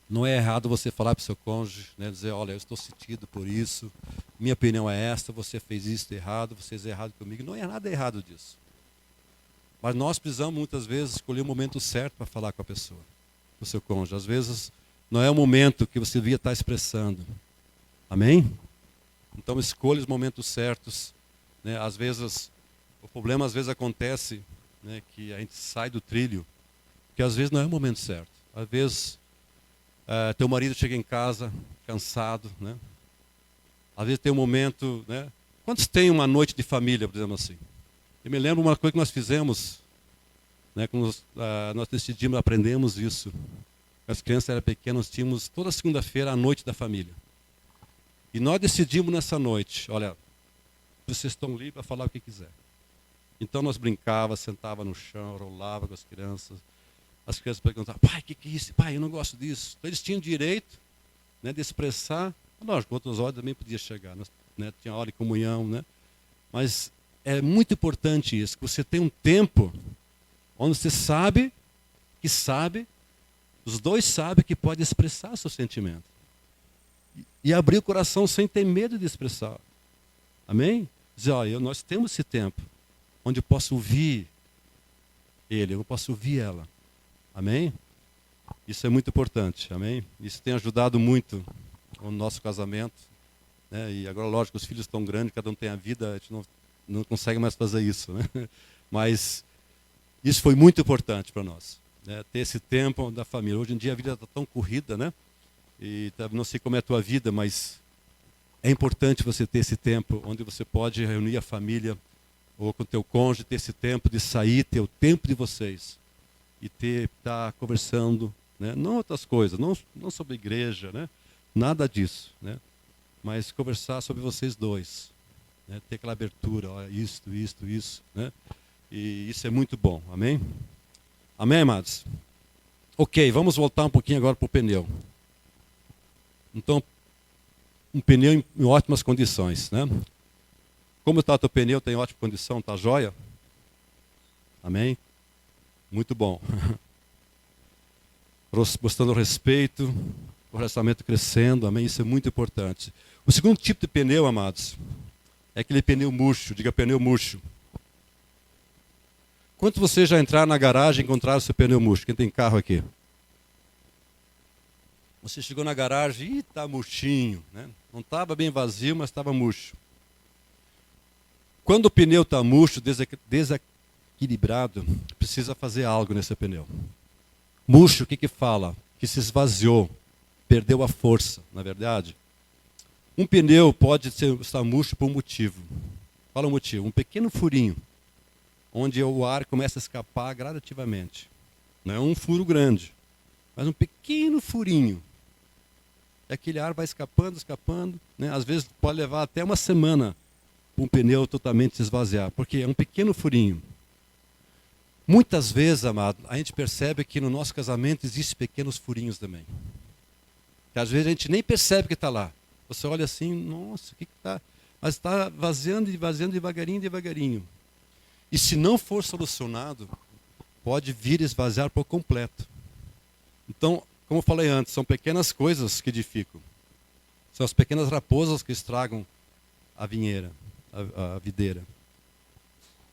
Não é errado você falar para o seu cônjuge, né, dizer, olha, eu estou sentido por isso, minha opinião é esta, você fez isso errado, você fez errado comigo. Não é nada errado disso. Mas nós precisamos muitas vezes escolher o momento certo para falar com a pessoa, com o seu cônjuge. Às vezes não é o momento que você devia estar expressando. Amém? Então escolha os momentos certos. Né? Às vezes, o problema às vezes acontece, né, que a gente sai do trilho, que às vezes não é o momento certo. Às vezes, teu marido chega em casa cansado, né? Às vezes tem um momento, né? Quantos têm uma noite de família, por exemplo assim? Eu me lembro uma coisa que nós fizemos né? Quando nós decidimos, aprendemos isso. As crianças eram pequenas, nós tínhamos toda segunda-feira a noite da família. E nós decidimos nessa noite, olha, vocês estão livres para falar o que quiser. Então nós brincava, sentava no chão, rolava com as crianças. As crianças perguntavam, pai, o que é isso? Pai, eu não gosto disso. Então eles tinham direito, né, de expressar. Lógico, outras horas também podia chegar, né? Tinha hora de comunhão, né? Mas é muito importante isso, que você tem um tempo onde você sabe, os dois sabem que pode expressar seu sentimento. E abrir o coração sem ter medo de expressar. Amém? Dizer, olha, nós temos esse tempo onde eu posso ouvir ele, eu posso ouvir ela. Amém? Isso é muito importante, amém? Isso tem ajudado muito o nosso casamento, né? E agora, lógico, os filhos estão grandes, cada um tem a vida, a gente não consegue mais fazer isso, né? Mas isso foi muito importante para nós, né? Ter esse tempo da família. Hoje em dia a vida está tão corrida, né? E não sei como é a tua vida, mas é importante você ter esse tempo onde você pode reunir a família ou com o teu cônjuge, ter esse tempo de sair, ter o tempo de vocês e estar conversando, né? Não outras coisas, não sobre igreja, né? Nada disso, né? Mas conversar sobre vocês dois, né? Ter aquela abertura, olha, isso, né? E isso é muito bom, amém? Amém, amados? Ok, vamos voltar um pouquinho agora para o pneu. Então, um pneu em ótimas condições, né? Como está o teu pneu? Está em ótima condição? Está jóia? Amém? Muito bom. Mostrando respeito, o relacionamento crescendo, amém? Isso é muito importante. O segundo tipo de pneu, amados, é aquele pneu murcho. Diga pneu murcho. Quanto você já entrar na garagem e encontrar o seu pneu murcho? Quem tem carro aqui? Você chegou na garagem e está murchinho, né? Não estava bem vazio, mas estava murcho. Quando o pneu está murcho, desequilibrado, precisa fazer algo nesse pneu. Murcho, o que fala? Que se esvaziou, perdeu a força, na verdade. Um pneu pode estar murcho por um motivo. Qual é o motivo? Um pequeno furinho, onde o ar começa a escapar gradativamente. Não é um furo grande, mas um pequeno furinho. E aquele ar vai escapando, né? Às vezes pode levar até uma semana para um pneu totalmente se esvaziar, porque é um pequeno furinho. Muitas vezes, amado, a gente percebe que no nosso casamento existem pequenos furinhos também. Que às vezes a gente nem percebe que está lá. Você olha assim, nossa, o que está? Mas está vaziando devagarinho. E se não for solucionado, pode vir esvaziar por completo. Então, como eu falei antes, são pequenas coisas que edificam. São as pequenas raposas que estragam a vinheira, a videira.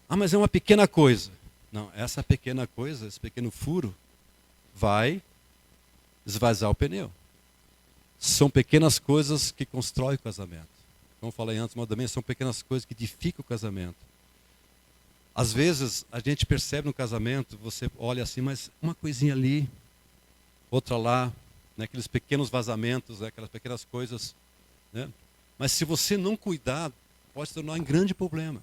Ah, mas é uma pequena coisa. Não, essa pequena coisa, esse pequeno furo, vai esvaziar o pneu. São pequenas coisas que constroem o casamento. Como eu falei antes, mas também são pequenas coisas que edificam o casamento. Às vezes, a gente percebe no casamento, você olha assim, mas uma coisinha ali, outra lá, né, aqueles pequenos vazamentos, né, aquelas pequenas coisas, né? Mas se você não cuidar, pode se tornar um grande problema.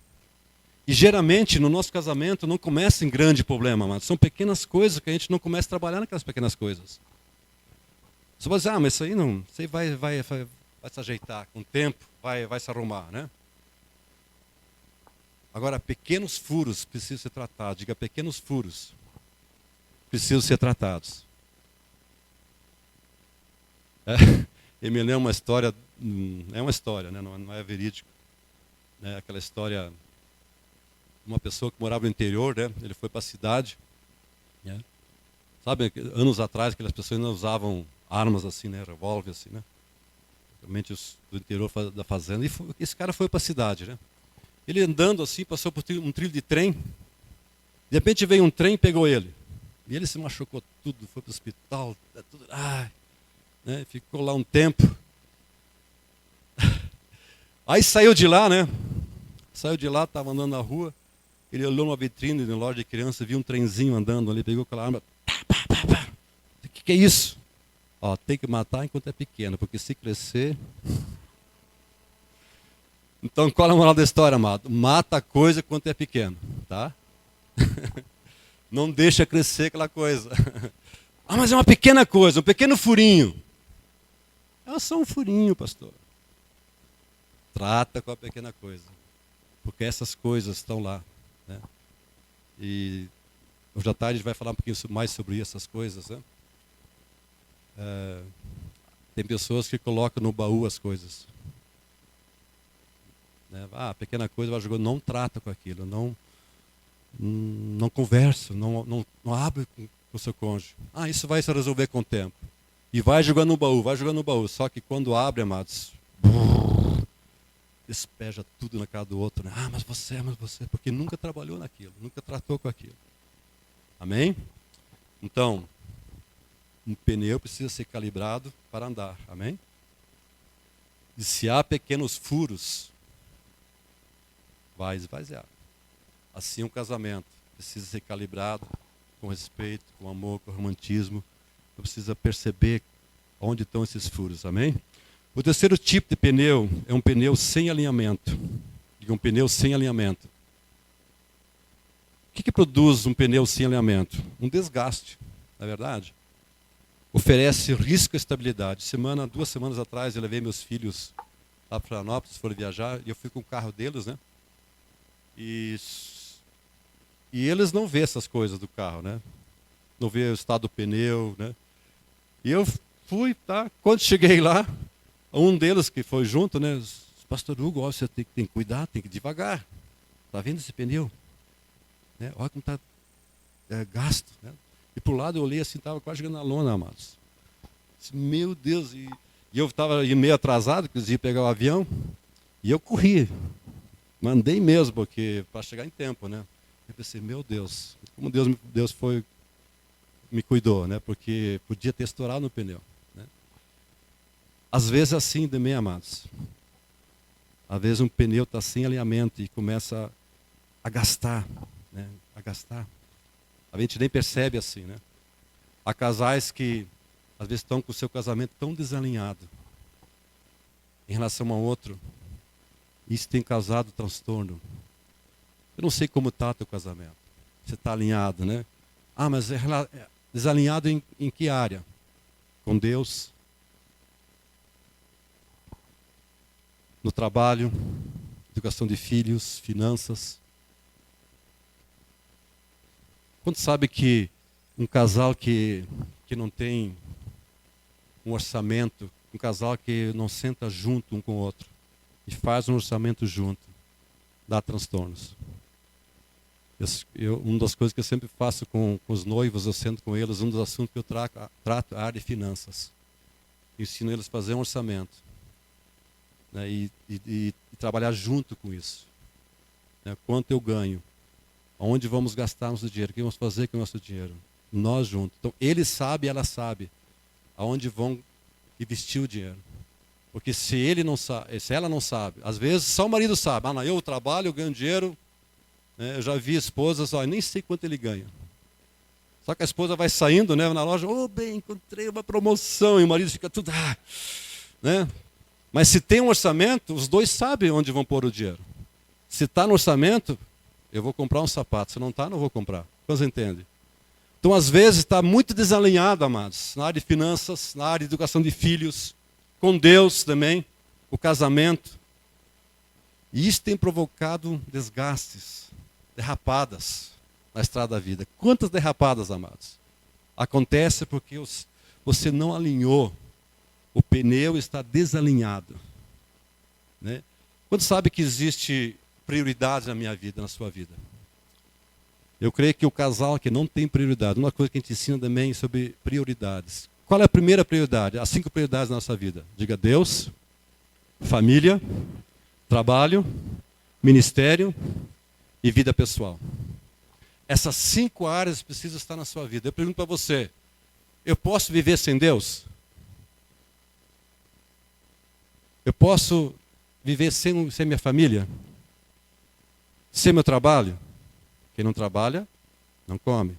E geralmente no nosso casamento não começa em grande problema, mas são pequenas coisas que a gente não começa a trabalhar naquelas pequenas coisas. Você pode dizer, mas isso aí não, isso aí vai se ajeitar com o tempo, vai se arrumar, né? Agora, pequenos furos precisam ser tratados. Diga, pequenos furos precisam ser tratados. Eu me lembro uma história, é uma história, né? Não é verídico. É aquela história, uma pessoa que morava no interior, né? Ele foi para a cidade. Né? Sabe, anos atrás, aquelas pessoas ainda usavam armas assim, né? Revólver assim, né? Realmente os do interior da fazenda. E esse cara foi para a cidade, né? Ele andando assim, passou por um trilho de trem. De repente veio um trem e pegou ele. E ele se machucou tudo, foi para o hospital. Tudo, né? Ficou lá um tempo. Aí saiu de lá, né? Saiu de lá, estava andando na rua. Ele olhou numa vitrine de loja de criança, viu um trenzinho andando ali, pegou aquela arma. O que é isso? Ó, tem que matar enquanto é pequeno, porque se crescer... Então, qual é a moral da história, amado? Mata a coisa enquanto é pequeno, tá? Não deixa crescer aquela coisa. Ah, mas é uma pequena coisa, um pequeno furinho. É só um furinho, pastor. Trata com a pequena coisa. Porque essas coisas estão lá. Né? E hoje à tarde a gente vai falar um pouquinho mais sobre essas coisas. Né? Tem pessoas que colocam no baú as coisas. Né? Ah, pequena coisa, vai jogando, não trata com aquilo, não conversa, não abre com o seu cônjuge. Ah, isso vai se resolver com o tempo. E vai jogando no baú, vai jogando no baú. Só que quando abre, amados, despeja tudo na cara do outro. Né? Ah, mas você, porque nunca trabalhou naquilo, nunca tratou com aquilo. Amém? Então, um pneu precisa ser calibrado para andar. Amém? E se há pequenos furos, vai esvaziar. Assim um casamento precisa ser calibrado com respeito, com amor, com romantismo. Precisa perceber onde estão esses furos. Amém? O terceiro tipo de pneu é um pneu sem alinhamento. Diga, um pneu sem alinhamento. O que produz um pneu sem alinhamento? Um desgaste, não é verdade? Oferece risco à estabilidade. 2 semanas atrás, eu levei meus filhos lá para Florianópolis, foram viajar, e eu fui com o carro deles, né? E eles não vê essas coisas do carro, né? Não vê o estado do pneu, né? E eu fui, tá? Quando cheguei lá, um deles que foi junto, né? Pastor Hugo, ó, você tem que cuidar, tem que ir devagar. Tá vendo esse pneu? Né? Olha como está gasto, né? E por lado eu olhei assim, estava quase chegando na lona, amados. Meu Deus, e eu estava meio atrasado, inclusive pegar o avião, e eu corri. Mandei mesmo, porque para chegar em tempo, né? Eu pensei, meu Deus, como Deus me cuidou, né? Porque podia ter estourado no pneu. Né? Às vezes assim também, amados. Às vezes um pneu está sem alinhamento e começa a gastar, né? A gastar. A gente nem percebe assim, né? Há casais que às vezes estão com o seu casamento tão desalinhado em relação ao outro. Isso tem causado transtorno. Eu não sei como está teu casamento. Você está alinhado, né? Ah, mas é desalinhado em que área? Com Deus? No trabalho? Educação de filhos? Finanças? Quando sabe que um casal que não tem um orçamento, um casal que não senta junto um com o outro, e faz um orçamento junto, dá transtornos. Uma das coisas que eu sempre faço com os noivos, eu sento com eles, um dos assuntos que eu trato é a área de finanças. Ensino eles a fazer um orçamento, né, e trabalhar junto com isso. Né, quanto eu ganho, aonde vamos gastar nosso dinheiro, o que vamos fazer com o nosso dinheiro. Nós juntos. Então, ele sabe, ela sabe, aonde vão investir o dinheiro. Porque se ela não sabe, às vezes só o marido sabe. Ah, não, eu trabalho, eu ganho dinheiro. Né, eu já vi esposas, nem sei quanto ele ganha. Só que a esposa vai saindo, né, na loja, bem, encontrei uma promoção, e o marido fica tudo, né? Mas se tem um orçamento, os dois sabem onde vão pôr o dinheiro. Se está no orçamento, eu vou comprar um sapato. Se não está, não vou comprar. Vocês entendem? Então, às vezes, está muito desalinhado, amados, na área de finanças, na área de educação de filhos, com Deus também, o casamento. E isso tem provocado desgastes, derrapadas na estrada da vida. Quantas derrapadas, amados? Acontece porque você não alinhou, o pneu está desalinhado. Né? Quando sabe que existe prioridades na minha vida, na sua vida? Eu creio que o casal que não tem prioridade, uma coisa que a gente ensina também sobre prioridades. Qual é a primeira prioridade? As 5 prioridades da nossa vida. Diga Deus, família, trabalho, ministério e vida pessoal. Essas 5 áreas precisam estar na sua vida. Eu pergunto para você, eu posso viver sem Deus? Eu posso viver sem minha família? Sem meu trabalho? Quem não trabalha, não come.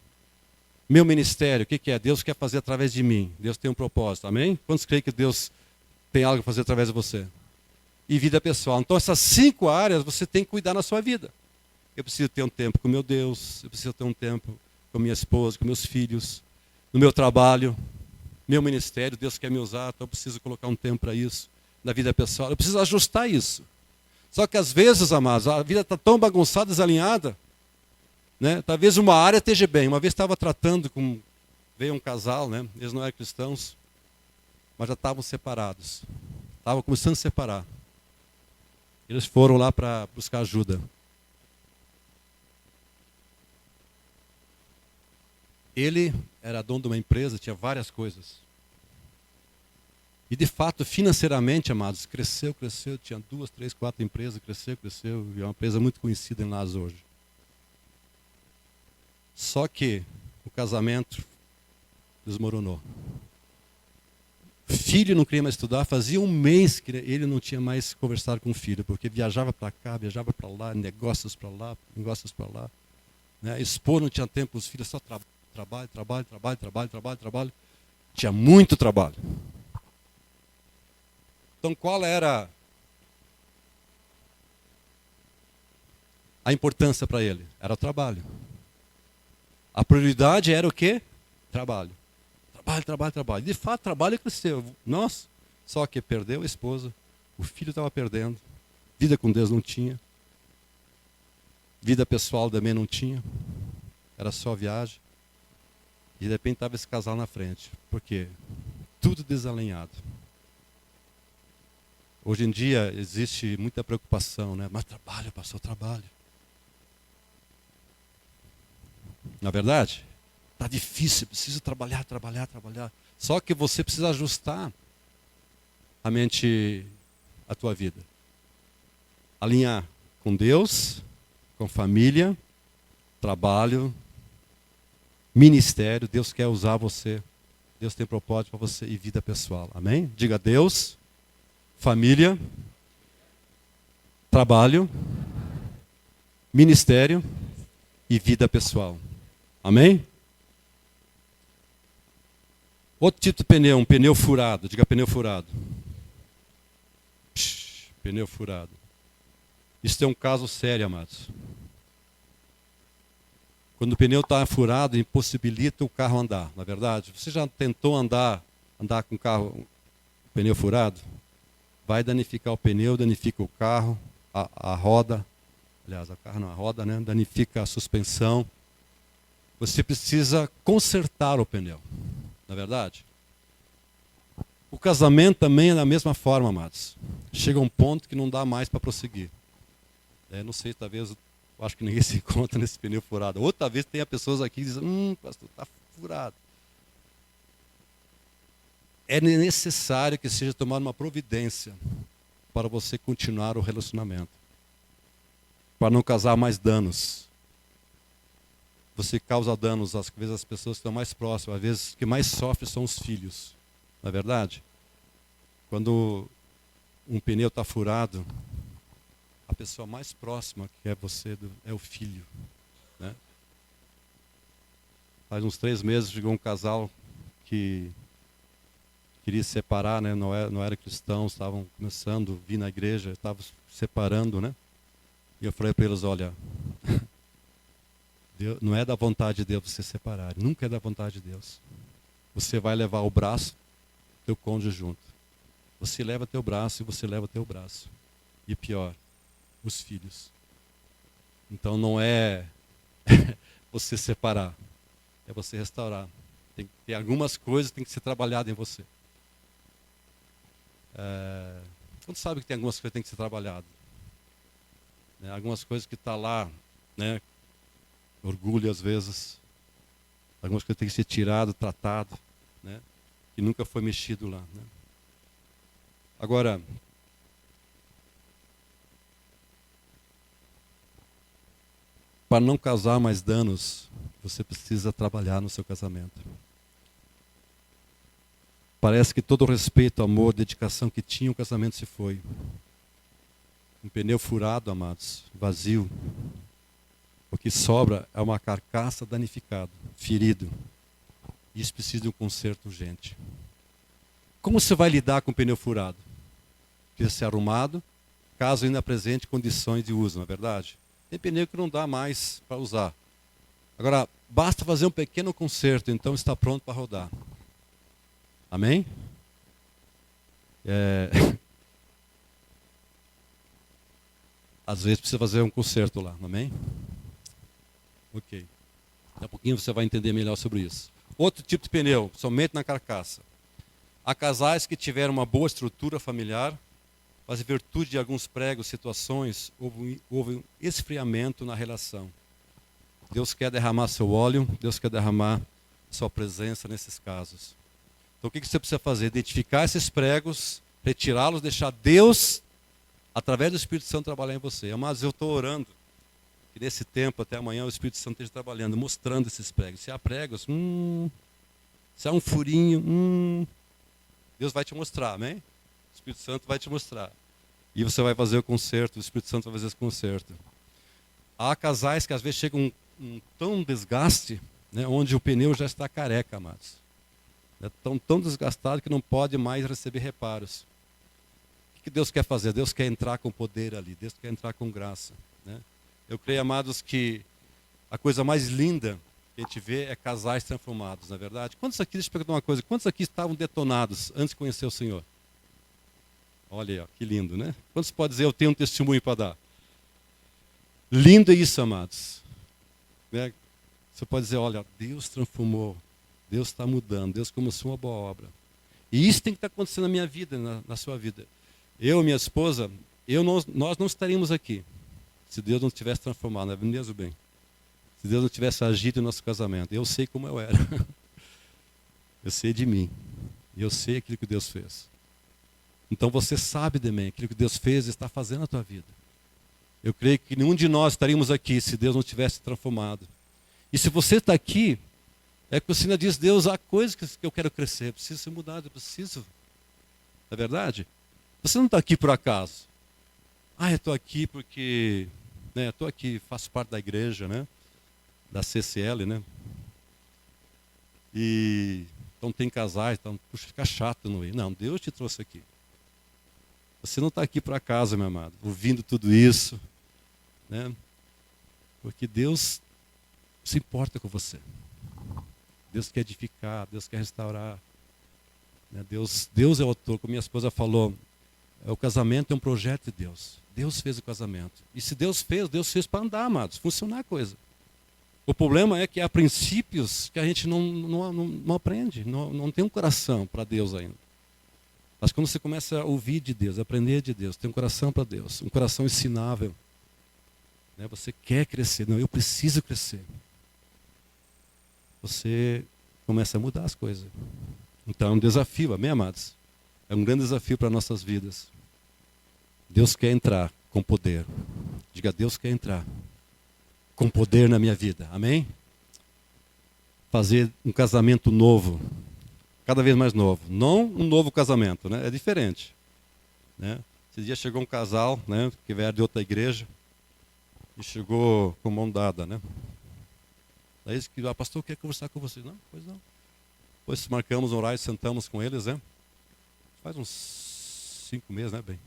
Meu ministério, o que é? Deus quer fazer através de mim. Deus tem um propósito, amém? Quantos creem que Deus tem algo a fazer através de você? E vida pessoal. Então essas 5 áreas você tem que cuidar na sua vida. Eu preciso ter um tempo com meu Deus, eu preciso ter um tempo com minha esposa, com meus filhos, no meu trabalho, meu ministério. Deus quer me usar, então eu preciso colocar um tempo para isso. Na vida pessoal, eu preciso ajustar isso. Só que às vezes, amados, a vida está tão bagunçada, desalinhada, né? Talvez uma área esteja bem. Uma vez estava tratando com... Veio um casal, né? Eles não eram cristãos, mas já estavam separados. Estavam começando a separar. Eles foram lá para buscar ajuda. Ele era dono de uma empresa, tinha várias coisas. E de fato, financeiramente, amados, cresceu. Tinha 2, 3, 4 empresas, cresceu. E é uma empresa muito conhecida em Las hoje. Só que o casamento desmoronou. O filho não queria mais estudar, fazia um mês que ele não tinha mais conversado com o filho, porque viajava para cá, viajava para lá, negócios para lá. Né? A esposa não tinha tempo, os filhos só trabalho. Tinha muito trabalho. Então qual era a importância para ele? Era o trabalho. A prioridade era o quê? Trabalho. Trabalho. De fato, trabalho cresceu. Nossa, só que perdeu a esposa, o filho estava perdendo, vida com Deus não tinha, vida pessoal também não tinha, era só viagem. E de repente estava esse casal na frente. Por quê? Tudo desalinhado. Hoje em dia existe muita preocupação, né? Mas trabalho, pastor, trabalho. Na verdade, está difícil, preciso trabalhar. Só que você precisa ajustar a tua vida. Alinhar com Deus, com família, trabalho, ministério. Deus quer usar você. Deus tem propósito para você e vida pessoal. Amém? Diga Deus, família, trabalho, ministério e vida pessoal. Amém? Outro tipo de pneu, um pneu furado. Diga pneu furado. Pneu furado. Isso é um caso sério, amados. Quando o pneu está furado, impossibilita o carro andar, não é verdade? Você já tentou andar com o carro, pneu furado? Vai danificar o pneu, danifica o carro, a roda. Aliás, o carro não, a roda, né? Danifica a suspensão. Você precisa consertar o pneu, não é verdade? O casamento também é da mesma forma, amados. Chega um ponto que não dá mais para prosseguir. Não sei, talvez, eu acho que ninguém se encontra nesse pneu furado. Outra vez tem pessoas aqui que dizem, pastor, está furado. É necessário que seja tomada uma providência para você continuar o relacionamento. Para não causar mais danos. Você causa danos, às vezes, às pessoas que estão mais próximas. Às vezes, o que mais sofre são os filhos. Não é verdade? Quando um pneu está furado, a pessoa mais próxima que é você é o filho. Né? Faz uns 3 meses chegou um casal que queria se separar, né? Não era cristão, estavam começando a vir na igreja, estavam se separando, né? E eu falei para eles, olha, Deus, não é da vontade de Deus você se separar, nunca é da vontade de Deus. Você vai levar o braço, teu cônjuge junto. Você leva teu braço e você leva teu braço. E pior, os filhos. Então não é você separar, é você restaurar. Tem algumas coisas que tem que ser trabalhadas em você. Quando sabe que tem algumas coisas que tem que ser trabalhadas? Né? Algumas coisas que estão lá, né? Orgulho às vezes. Algumas coisas que tem que ser tirado, tratado, né? Que nunca foi mexido lá. Né? Agora, para não causar mais danos, você precisa trabalhar no seu casamento. Parece que todo o respeito, amor, dedicação que tinha, o casamento se foi. Um pneu furado, amados, vazio. O que sobra é uma carcaça danificada, ferido. Isso precisa de um conserto urgente. Como você vai lidar com o pneu furado? Precisa ser arrumado, caso ainda apresente condições de uso, não é verdade? Tem pneu que não dá mais para usar. Agora, basta fazer um pequeno conserto, então está pronto para rodar. Amém? Às vezes precisa fazer um conserto lá, amém? Ok. Daqui a pouquinho você vai entender melhor sobre isso. Outro tipo de pneu, somente na carcaça. Há casais que tiveram uma boa estrutura familiar, mas em virtude de alguns pregos, situações, houve um esfriamento na relação. Deus quer derramar seu óleo, Deus quer derramar sua presença nesses casos. Então o que você precisa fazer? Identificar esses pregos, retirá-los, deixar Deus, através do Espírito Santo, trabalhar em você. Amados, eu estou orando que nesse tempo, até amanhã, o Espírito Santo esteja trabalhando, mostrando esses pregos. Se há pregos, se há um furinho, Deus vai te mostrar, amém? O Espírito Santo vai te mostrar. E você vai fazer o conserto, o Espírito Santo vai fazer esse conserto. Há casais que às vezes chegam um tão desgaste, né, onde o pneu já está careca, amados. É tão desgastado que não pode mais receber reparos. O que Deus quer fazer? Deus quer entrar com poder ali, Deus quer entrar com graça. Né? Eu creio, amados, que a coisa mais linda que a gente vê é casais transformados, não é verdade? Quantos aqui, deixa eu perguntar uma coisa, quantos aqui estavam detonados antes de conhecer o Senhor? Olha aí, ó, que lindo, né? Quantos podem dizer, eu tenho um testemunho para dar? Lindo é isso, amados. Né? Você pode dizer, olha, Deus transformou, Deus está mudando, Deus começou uma boa obra. E isso tem que estar acontecendo na minha vida, na sua vida. Eu e minha esposa, nós não estaríamos aqui se Deus não tivesse transformado, não é mesmo bem? Se Deus não tivesse agido no nosso casamento. Eu sei como eu era. Eu sei de mim. E eu sei aquilo que Deus fez. Então você sabe também aquilo que Deus fez e está fazendo na tua vida. Eu creio que nenhum de nós estaríamos aqui se Deus não tivesse transformado. E se você está aqui, é que o Senhor diz, Deus, há coisas que eu quero crescer, eu preciso ser mudado, eu preciso. Não é verdade? Você não está aqui por acaso. Eu estou aqui porque, estou aqui, faço parte da igreja, né? Da CCL, né? E então tem casais, então, puxa, fica chato não ir. Não, Deus te trouxe aqui. Você não está aqui por acaso, meu amado, ouvindo tudo isso, né? Porque Deus se importa com você. Deus quer edificar, Deus quer restaurar. Né? Deus é o autor, como minha esposa falou, o casamento é um projeto de Deus. Deus fez o casamento. E se Deus fez para andar, amados, funcionar a coisa. O problema é que há princípios que a gente não aprende, não tem um coração para Deus ainda. Mas quando você começa a ouvir de Deus, aprender de Deus, ter um coração para Deus, um coração ensinável, né? Você quer crescer, não, eu preciso crescer. Você começa a mudar as coisas. Então é um desafio, amém, amados? É um grande desafio para nossas vidas. Deus quer entrar com poder. Diga, Deus quer entrar com poder na minha vida, amém? Fazer um casamento novo, cada vez mais novo. Não um novo casamento, né? É diferente. Né? Esse dia chegou um casal, né, que veio de outra igreja, e chegou com mão dada, né? Daí disse que, pastor, eu quero conversar com você. Não, pois não. Depois marcamos um horário, sentamos com eles, né? Faz uns 5 meses, né, bem?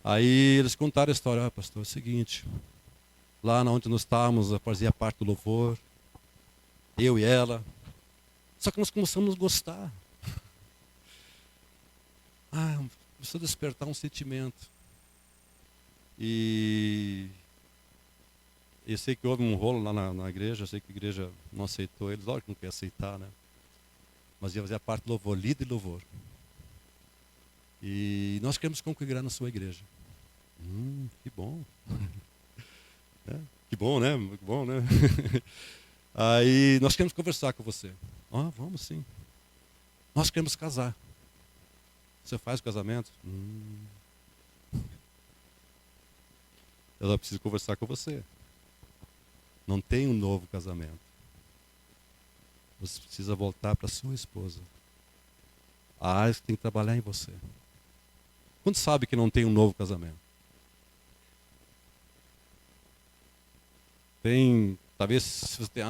Aí eles contaram a história, pastor, é o seguinte, lá onde nós estávamos, eu fazia parte do louvor, eu e ela, só que nós começamos a gostar. Começou a despertar um sentimento. E eu sei que houve um rolo lá na igreja, eu sei que a igreja não aceitou eles, olha que não quer aceitar, né? Mas ia fazer parte do louvor, líder de louvor. E nós queremos congregar na sua igreja. Que bom. Que bom, né? Que bom, né? Aí nós queremos conversar com você. Vamos sim. Nós queremos casar. Você faz o casamento? Eu preciso conversar com você. Não tem um novo casamento. Você precisa voltar para sua esposa. A área que tem que trabalhar em você. Quando sabe que não tem um novo casamento? Tem, talvez, você tem,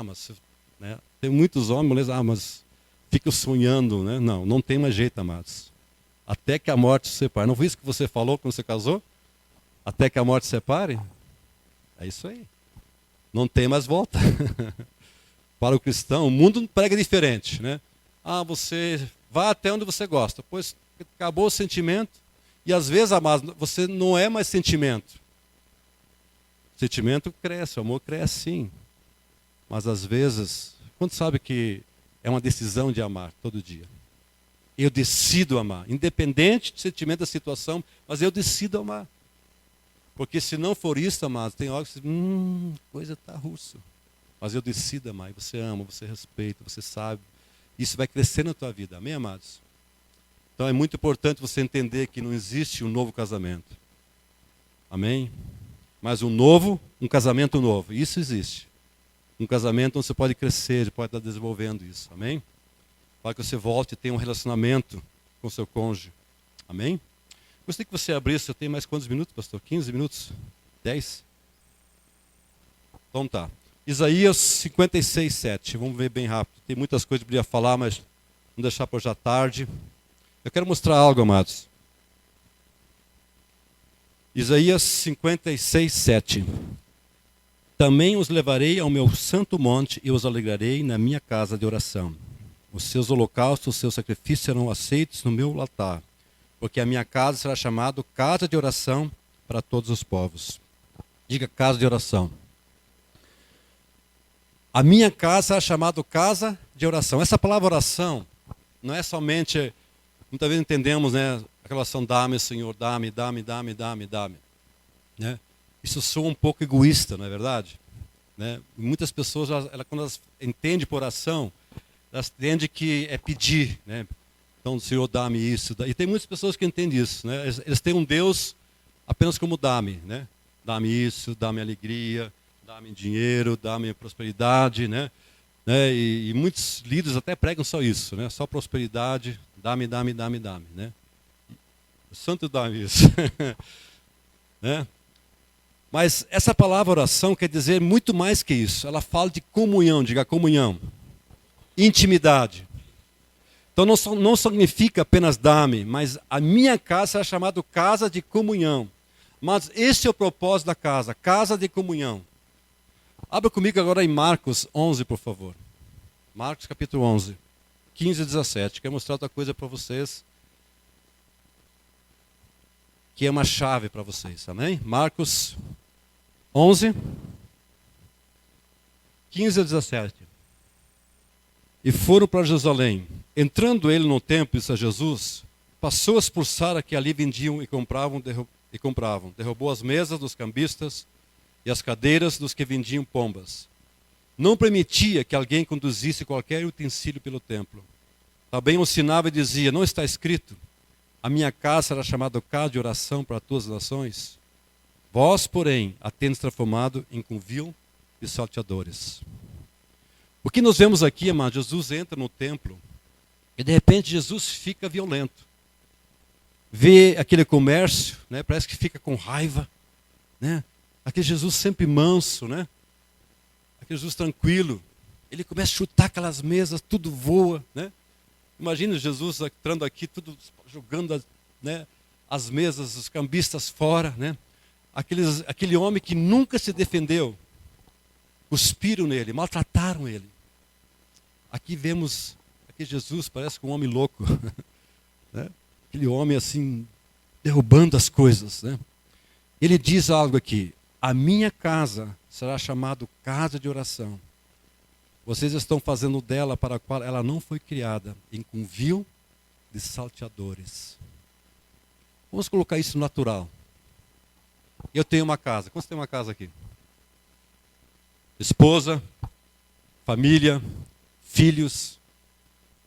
né? Tem muitos homens, mulheres, mas ficam sonhando, né? Não tem mais jeito, amados. Até que a morte se separe. Não foi isso que você falou quando você casou? Até que a morte se separe? É isso aí. Não tem mais volta. Para o cristão, o mundo prega diferente, né? Ah, você vai até onde você gosta. Pois acabou o sentimento. E às vezes, amado, você não é mais sentimento. O sentimento cresce, o amor cresce sim. Mas às vezes, quando sabe que é uma decisão de amar todo dia? Eu decido amar, independente do sentimento da situação, mas eu decido amar. Porque se não for isso, amado, tem hora que você coisa está russa. Mas eu decido amar, e você ama, você respeita, você sabe. Isso vai crescer na tua vida, amém, amados? Então é muito importante você entender que não existe um novo casamento. Amém? Mas um casamento novo, isso existe. Um casamento onde você pode crescer, pode estar desenvolvendo isso, amém? Para que você volte e tenha um relacionamento com seu cônjuge, amém? Gostaria que você abrisse, eu tenho mais quantos minutos, pastor? 15 minutos? 10? Então tá. Isaías 56, 7. Vamos ver bem rápido. Tem muitas coisas que eu podia falar, mas vamos deixar para hoje à tarde. Eu quero mostrar algo, amados. Isaías 56, 7. Também os levarei ao meu santo monte e os alegrarei na minha casa de oração. Os seus holocaustos, os seus sacrifícios serão aceitos no meu altar, porque a minha casa será chamada casa de oração para todos os povos. Diga casa de oração. A minha casa é chamada casa de oração. Essa palavra oração não é somente, muitas vezes entendemos, né, a relação dá-me, Senhor, dá-me, dá-me, dá-me, dá-me, dá-me. Né? Isso soa um pouco egoísta, não é verdade? Né? Muitas pessoas, quando elas entendem por oração, elas entendem que é pedir. Né? Então, Senhor, dá-me isso. E tem muitas pessoas que entendem isso. Né? Eles têm um Deus apenas como dá-me. Né? Dá-me isso, dá-me alegria, dá-me dinheiro, dá-me prosperidade, né? E muitos líderes até pregam só isso, né? Só prosperidade, dá-me, dá-me, dá-me, dá-me, né? O santo dá-me isso. Né? Mas essa palavra oração quer dizer muito mais que isso. Ela fala de comunhão, diga comunhão. Intimidade. Então não significa apenas dá-me, mas a minha casa é chamada casa de comunhão. Mas esse é o propósito da casa, casa de comunhão. Abra comigo agora em Marcos 11, por favor. Marcos capítulo 11, 15 e 17. Quero mostrar outra coisa para vocês, que é uma chave para vocês, amém? Marcos 11, 15 a 17. E foram para Jerusalém. Entrando ele no templo, disse a Jesus, passou a expulsar a que ali vendiam e compravam. Derrubou as mesas dos cambistas e as cadeiras dos que vendiam pombas. Não permitia que alguém conduzisse qualquer utensílio pelo templo. Também ensinava e dizia, não está escrito, a minha casa será chamada casa de oração para todas as nações? Vós, porém, a tendes transformado em covil de salteadores. O que nós vemos aqui, amado, Jesus entra no templo e de repente Jesus fica violento. Vê aquele comércio, né, parece que fica com raiva, né? Aquele Jesus sempre manso, né? Aquele Jesus tranquilo. Ele começa a chutar aquelas mesas, tudo voa, né? Imagina Jesus entrando aqui, tudo jogando, né, as mesas, os cambistas fora, né? Aquele homem que nunca se defendeu, cuspiram nele, maltrataram ele. Aqui vemos, aqui Jesus parece um homem louco, né? Aquele homem assim, derrubando as coisas, né? Ele diz algo aqui, a minha casa será chamada casa de oração. Vocês estão fazendo dela para a qual ela não foi criada, em covil de salteadores. Vamos colocar isso natural. Eu tenho uma casa. Quantos tem uma casa aqui? Esposa, família, filhos.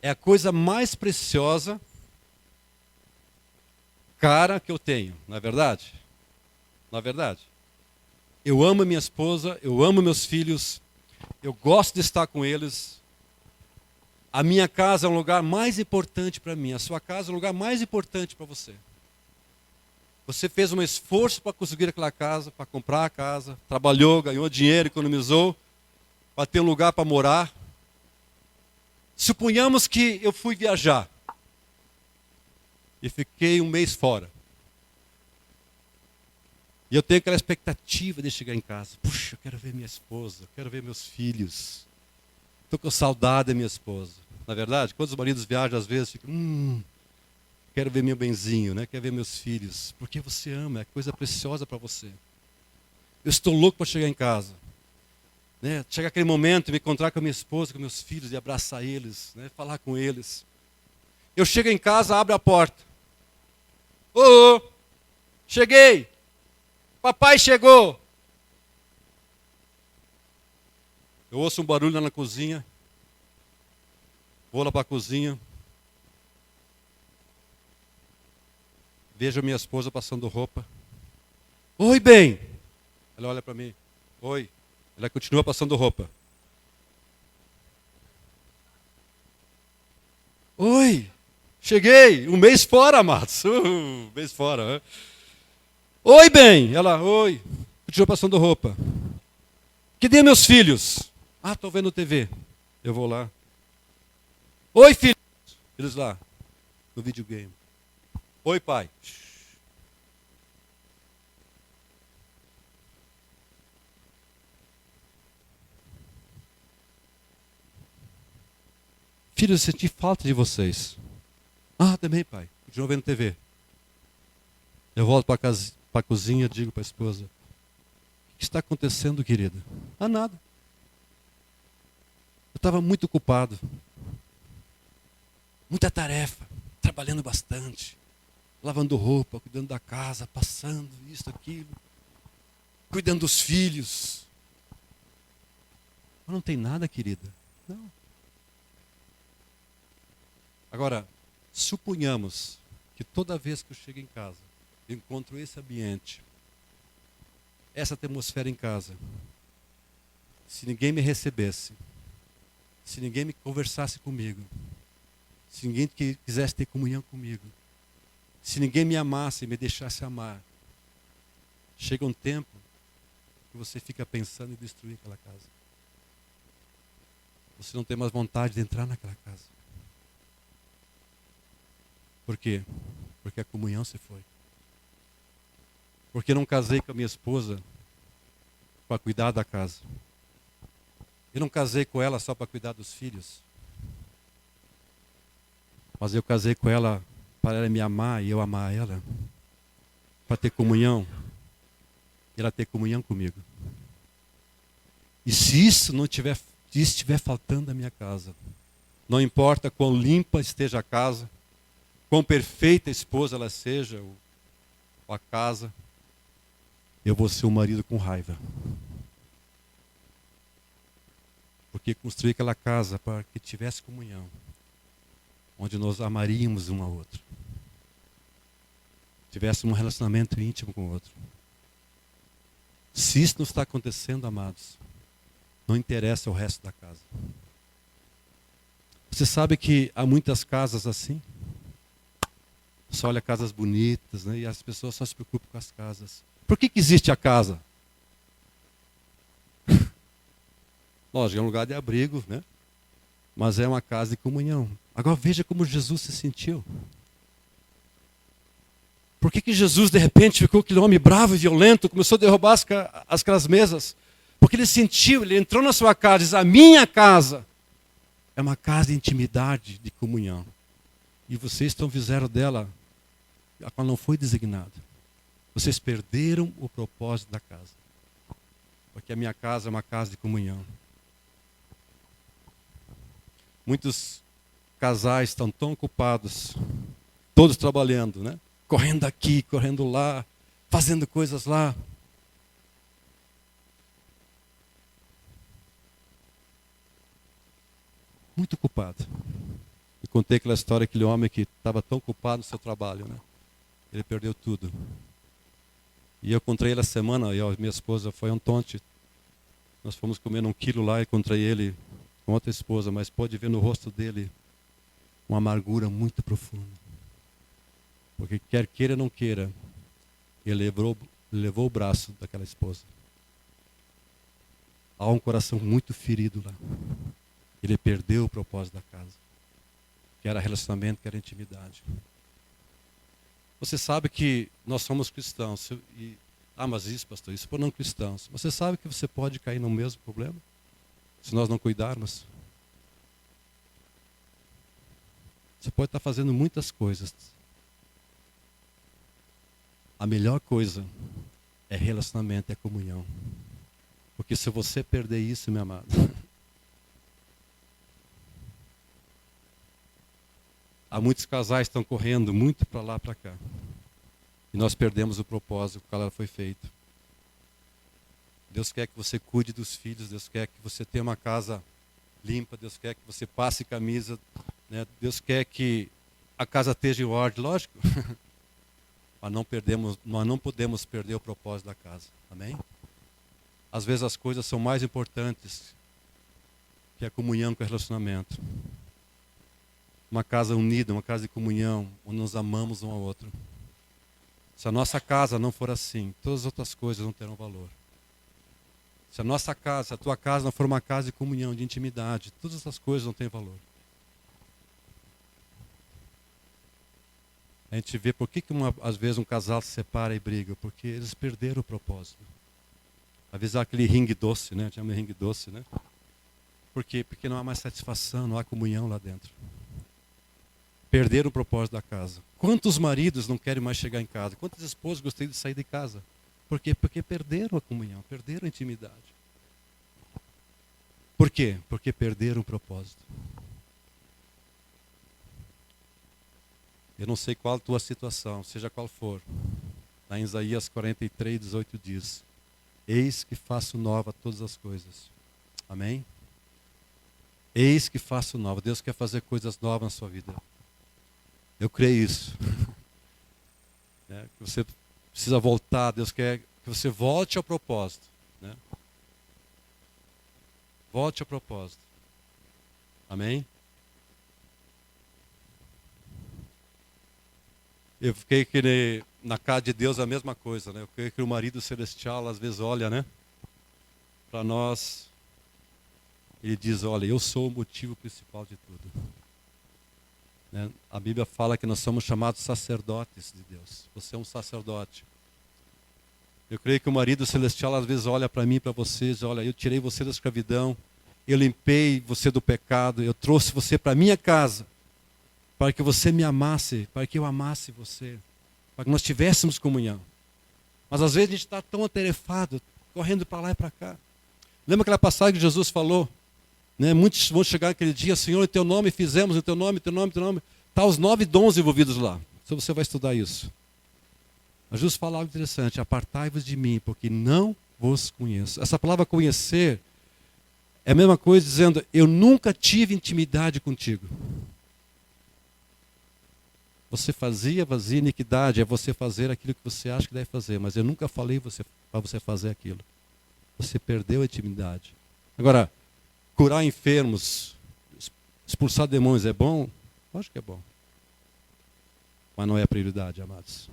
É a coisa mais preciosa, cara, que eu tenho, não é verdade? Não é verdade? Eu amo minha esposa, eu amo meus filhos, eu gosto de estar com eles. A minha casa é um lugar mais importante para mim, a sua casa é o lugar mais importante para você. Você fez um esforço para conseguir aquela casa, para comprar a casa, trabalhou, ganhou dinheiro, economizou, para ter um lugar para morar. Suponhamos que eu fui viajar e fiquei um mês fora. E eu tenho aquela expectativa de chegar em casa. Puxa, eu quero ver minha esposa, eu quero ver meus filhos. Estou com saudade da minha esposa. Na verdade, quando os maridos viajam, às vezes ficam, quero ver meu benzinho, né? Quero ver meus filhos. Porque você ama, é coisa preciosa para você. Eu estou louco para chegar em casa. Né? Chega aquele momento de me encontrar com a minha esposa, com meus filhos, e abraçar eles, né? Falar com eles. Eu chego em casa, abro a porta. Ô, cheguei! Papai chegou! Eu ouço um barulho lá na cozinha. Vou lá para a cozinha. Vejo a minha esposa passando roupa. Oi, bem! Ela olha para mim. Oi. Ela continua passando roupa. Oi! Cheguei! Um mês fora, amados. Um mês fora. Né? Oi, bem! Ela, oi. Continua passando roupa. Cadê meus filhos? Ah, estou vendo TV. Eu vou lá. Oi, filhos. Eles lá, no videogame. Oi, pai. Filhos, eu senti falta de vocês. Ah, também, pai. Continuo vendo TV. Eu volto para a cozinha e digo para a esposa: o que está acontecendo, querida? Ah, nada. Eu estava muito ocupado. Muita tarefa. Trabalhando bastante. Lavando roupa, cuidando da casa, passando isso, aquilo. Cuidando dos filhos. Mas não tem nada, querida. Não. Agora, suponhamos que toda vez que eu chego em casa, eu encontro esse ambiente, essa atmosfera em casa. Se ninguém me recebesse, se ninguém me conversasse comigo, se ninguém quisesse ter comunhão comigo, se ninguém me amasse e me deixasse amar, chega um tempo que você fica pensando em destruir aquela casa. Você não tem mais vontade de entrar naquela casa. Por quê? Porque a comunhão se foi. Porque eu não casei com a minha esposa para cuidar da casa. Eu não casei com ela só para cuidar dos filhos. Mas eu casei com ela para ela me amar e eu amar ela. Para ter comunhão. E ela ter comunhão comigo. E se isso não tiver, se isso estiver faltando na minha casa, não importa quão limpa esteja a casa, quão perfeita esposa ela seja, ou a casa, eu vou ser um marido com raiva. Porque construí aquela casa para que tivesse comunhão, onde nós amaríamos um ao outro, tivéssemos um relacionamento íntimo com o outro. Se isso não está acontecendo, amados, não interessa o resto da casa. Você sabe que há muitas casas assim? Você olha casas bonitas, né? E as pessoas só se preocupam com as casas. Por que existe a casa? Lógico, é um lugar de abrigo, né? Mas é uma casa de comunhão. Agora veja como Jesus se sentiu. Por que Jesus de repente ficou aquele homem bravo e violento, começou a derrubar aquelas mesas? Porque ele sentiu, ele entrou na sua casa e diz: a minha casa é uma casa de intimidade, de comunhão. E vocês fizeram dela a qual não foi designada. Vocês perderam o propósito da casa. Porque a minha casa é uma casa de comunhão. Muitos casais estão tão ocupados, todos trabalhando, né? Correndo aqui, correndo lá, fazendo coisas lá. Muito ocupado. E contei aquela história, aquele homem que estava tão ocupado no seu trabalho, né? Ele perdeu tudo. E eu encontrei ele a semana, e a minha esposa foi ontem. Nós fomos comer 1 quilo lá e encontrei ele com outra esposa, mas pode ver no rosto dele uma amargura muito profunda. Porque quer queira ou não queira, ele levou o braço daquela esposa. Há um coração muito ferido lá. Ele perdeu o propósito da casa. Que era relacionamento, que era intimidade. Você sabe que nós somos cristãos. Mas isso, pastor, isso por não cristãos. Você sabe que você pode cair no mesmo problema? Se nós não cuidarmos? Você pode estar fazendo muitas coisas. A melhor coisa é relacionamento, é comunhão. Porque se você perder isso, meu amado, há muitos casais que estão correndo muito para lá, para cá. E nós perdemos o propósito que ela foi feito. Deus quer que você cuide dos filhos, Deus quer que você tenha uma casa limpa, Deus quer que você passe camisa, né? Deus quer que a casa esteja em ordem, lógico. Mas nós não podemos perder o propósito da casa. Amém? Às vezes as coisas são mais importantes que a comunhão, que o relacionamento. Uma casa unida, uma casa de comunhão, onde nos amamos um ao outro. Se a nossa casa não for assim, todas as outras coisas não terão valor. Se a nossa casa, se a tua casa não for uma casa de comunhão, de intimidade, todas essas coisas não têm valor. A gente vê por que às vezes um casal se separa e briga, porque eles perderam o propósito. Às vezes há aquele ringue doce, né? Chama ringue doce, né? Por quê? Porque não há mais satisfação, não há comunhão lá dentro. Perderam o propósito da casa. Quantos maridos não querem mais chegar em casa? Quantas esposas gostariam de sair de casa? Por quê? Porque perderam a comunhão, perderam a intimidade. Por quê? Porque perderam o propósito. Eu não sei qual a tua situação, seja qual for. Lá em Isaías 43, 18 diz: eis que faço nova todas as coisas. Amém? Eis que faço nova. Deus quer fazer coisas novas na sua vida. Eu creio isso. Que você precisa voltar. Deus quer que você volte ao propósito. Né? Volte ao propósito. Amém? Eu fiquei que na casa de Deus a mesma coisa. Né? Eu creio que o marido celestial às vezes olha, né? Para nós. Ele diz, olha, eu sou o motivo principal de tudo. Né? A Bíblia fala que nós somos chamados sacerdotes de Deus. Você é um sacerdote. Eu creio que o marido celestial às vezes olha para mim e para vocês, olha, eu tirei você da escravidão, eu limpei você do pecado, eu trouxe você para a minha casa, para que você me amasse, para que eu amasse você, para que nós tivéssemos comunhão. Mas às vezes a gente está tão atarefado, correndo para lá e para cá. Lembra aquela passagem que Jesus falou? Né? Muitos vão chegar naquele dia, Senhor, em teu nome fizemos, em teu nome, em teu nome, em teu nome. Está os 9 dons envolvidos lá. Então você vai estudar isso. Mas Jesus fala algo interessante, apartai-vos de mim, porque não vos conheço. Essa palavra conhecer é a mesma coisa dizendo, eu nunca tive intimidade contigo. Você fazia iniquidade, é você fazer aquilo que você acha que deve fazer, mas eu nunca falei para você fazer aquilo. Você perdeu a intimidade. Agora, curar enfermos, expulsar demônios é bom? Eu acho que é bom. Mas não é a prioridade, amados.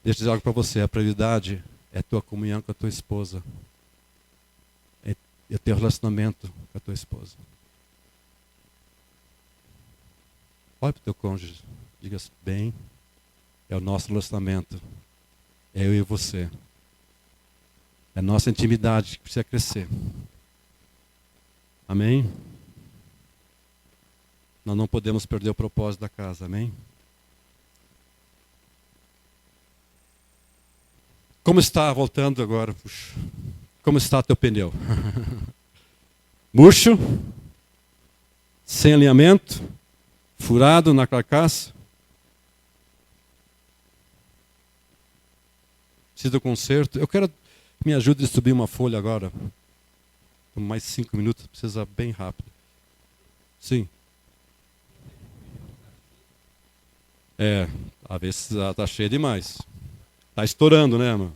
Deixa eu dizer algo para você. A prioridade é a tua comunhão com a tua esposa. É o teu relacionamento com a tua esposa. Olha para o teu cônjuge. Diga assim, bem, é o nosso relacionamento. É eu e você. É a nossa intimidade que precisa crescer. Amém? Nós não podemos perder o propósito da casa, amém? Como está, voltando agora, puxa, como está teu pneu? Murcho? Sem alinhamento? Furado na carcaça? Precisa de conserto? Eu quero que me ajude a subir uma folha agora. Mais 5 minutos, precisa bem rápido. Sim. A ver se está cheio demais. Está estourando, né, irmão?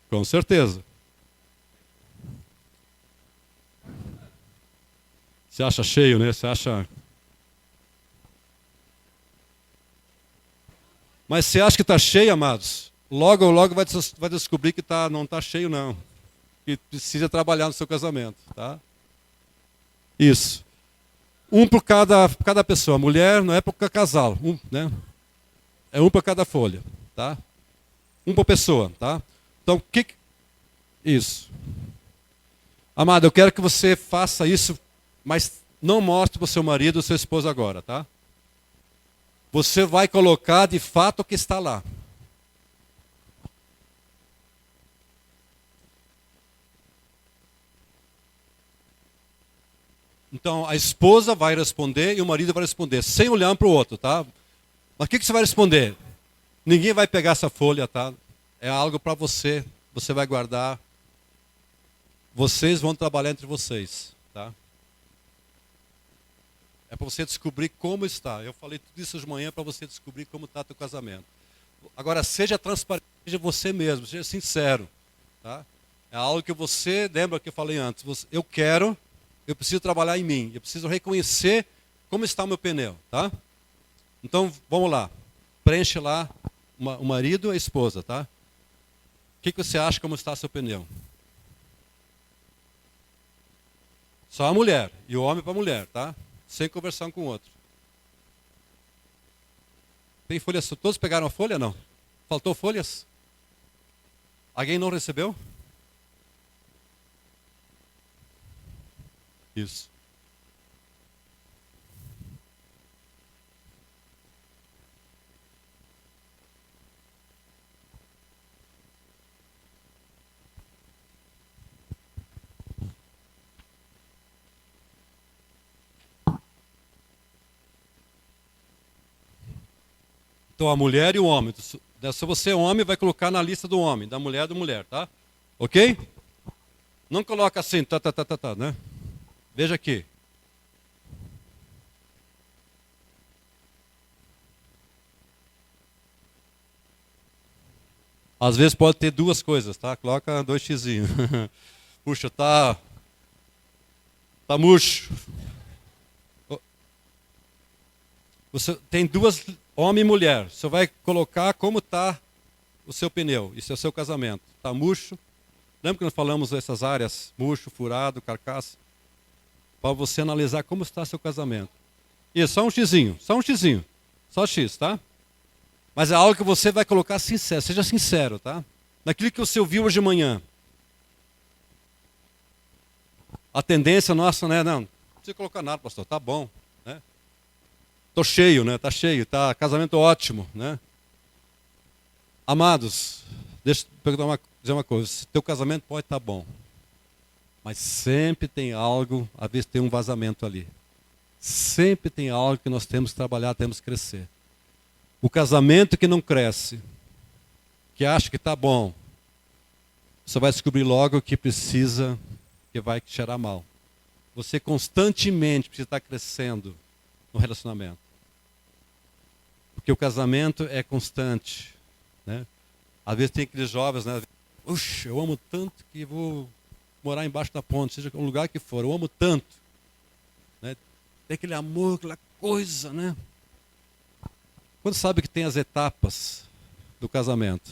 Com certeza. Você acha cheio, né? Você acha... Mas você acha que está cheio, amados? Logo ou logo vai descobrir que não está cheio, não. Que precisa trabalhar no seu casamento, tá? Isso. Um por cada pessoa. Mulher não é por cada casal, né? É um para cada folha, tá? Um por pessoa, tá? Então, Isso. Amado, eu quero que você faça isso, mas não mostre para o seu marido ou seu esposo agora, tá? Você vai colocar de fato o que está lá. Então, a esposa vai responder e o marido vai responder, sem olhar um para o outro, tá? Mas o que você vai responder? Ninguém vai pegar essa folha, tá? É algo para você, você vai guardar. Vocês vão trabalhar entre vocês, tá? É para você descobrir como está. Eu falei tudo isso de manhã para você descobrir como está teu casamento. Agora, seja transparente, seja você mesmo, seja sincero, tá? É algo que você, lembra que eu falei antes, eu preciso trabalhar em mim, eu preciso reconhecer como está o meu pneu, tá? Então, vamos lá. Preenche lá o marido e a esposa, tá? O que você acha como está seu pneu? Só a mulher e o homem para a mulher, tá? Sem conversar um com o outro. Tem folhas? Todos pegaram a folha? Não. Faltou folhas? Alguém não recebeu? Isso. Então, a mulher e o homem. Se você é homem, vai colocar na lista do homem, da mulher, tá? Ok? Não coloca assim, tá, né? Veja aqui. Às vezes pode ter duas coisas, tá? Coloca 2 xizinhos. Puxa, tá murcho. Você tem duas, homem e mulher. Você vai colocar como está o seu pneu. Isso é o seu casamento. Está murcho. Lembra que nós falamos dessas áreas? Murcho, furado, carcaça. Para você analisar como está seu casamento. Isso, só um xizinho. Só X, tá? Mas é algo que você vai colocar sincero. Seja sincero, tá? Naquilo que você ouviu hoje de manhã. A tendência nossa, né? Não precisa colocar nada, pastor. Tá bom, né? Tô cheio, né? Tá cheio, tá casamento ótimo, né? Amados, deixa eu dizer uma coisa. Teu casamento pode estar bom, mas sempre tem algo, às vezes tem um vazamento ali. Sempre tem algo que nós temos que trabalhar, temos que crescer. O casamento que não cresce, que acha que está bom, você vai descobrir logo que precisa, que vai cheirar mal. Você constantemente precisa estar crescendo no relacionamento. Porque o casamento é constante, né? Às vezes tem aqueles jovens, né? Puxa, eu amo tanto que vou morar embaixo da ponte, seja um lugar que for, eu amo tanto, né? Tem aquele amor, aquela coisa, né? Quando sabe que tem as etapas do casamento,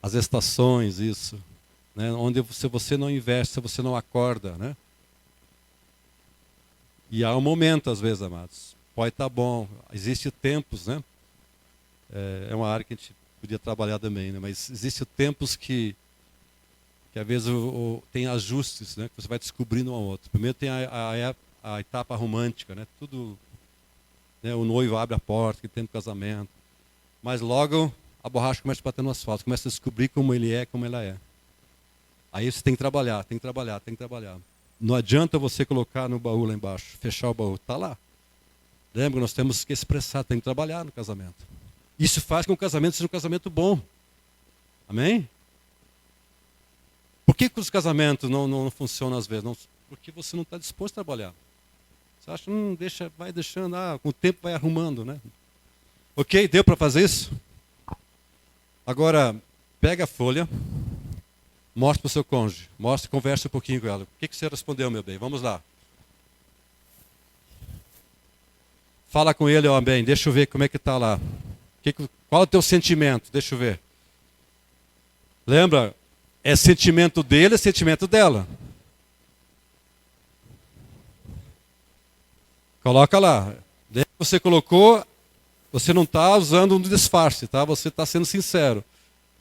as estações, isso, né? Onde se você não investe, se você não acorda, né? E há um momento, às vezes, amados, pode estar bom, existem tempos, né? É uma área que a gente podia trabalhar também, né? Mas existem tempos que às vezes tem ajustes, né? Que você vai descobrindo um ao outro. Primeiro tem a etapa romântica, né? Tudo, né? O noivo abre a porta, que tem no casamento. Mas logo a borracha começa a bater no asfalto, começa a descobrir como ele é, como ela é. Aí você tem que trabalhar. Não adianta você colocar no baú lá embaixo, fechar o baú, está lá. Lembra, nós temos que expressar, tem que trabalhar no casamento. Isso faz com que o casamento seja um casamento bom. Amém? Por que os casamentos não funcionam às vezes? Não, porque você não está disposto a trabalhar. Você acha, vai deixando, com o tempo vai arrumando, né? Ok, deu para fazer isso? Agora, pega a folha, mostra para o seu cônjuge, conversa um pouquinho com ela. O que você respondeu, meu bem? Vamos lá. Fala com ele, ó, bem, deixa eu ver como é que está lá. Qual é o teu sentimento? Deixa eu ver. Lembra? É sentimento dele, é sentimento dela. Coloca lá. Você colocou, você não está usando um disfarce, tá? Você está sendo sincero.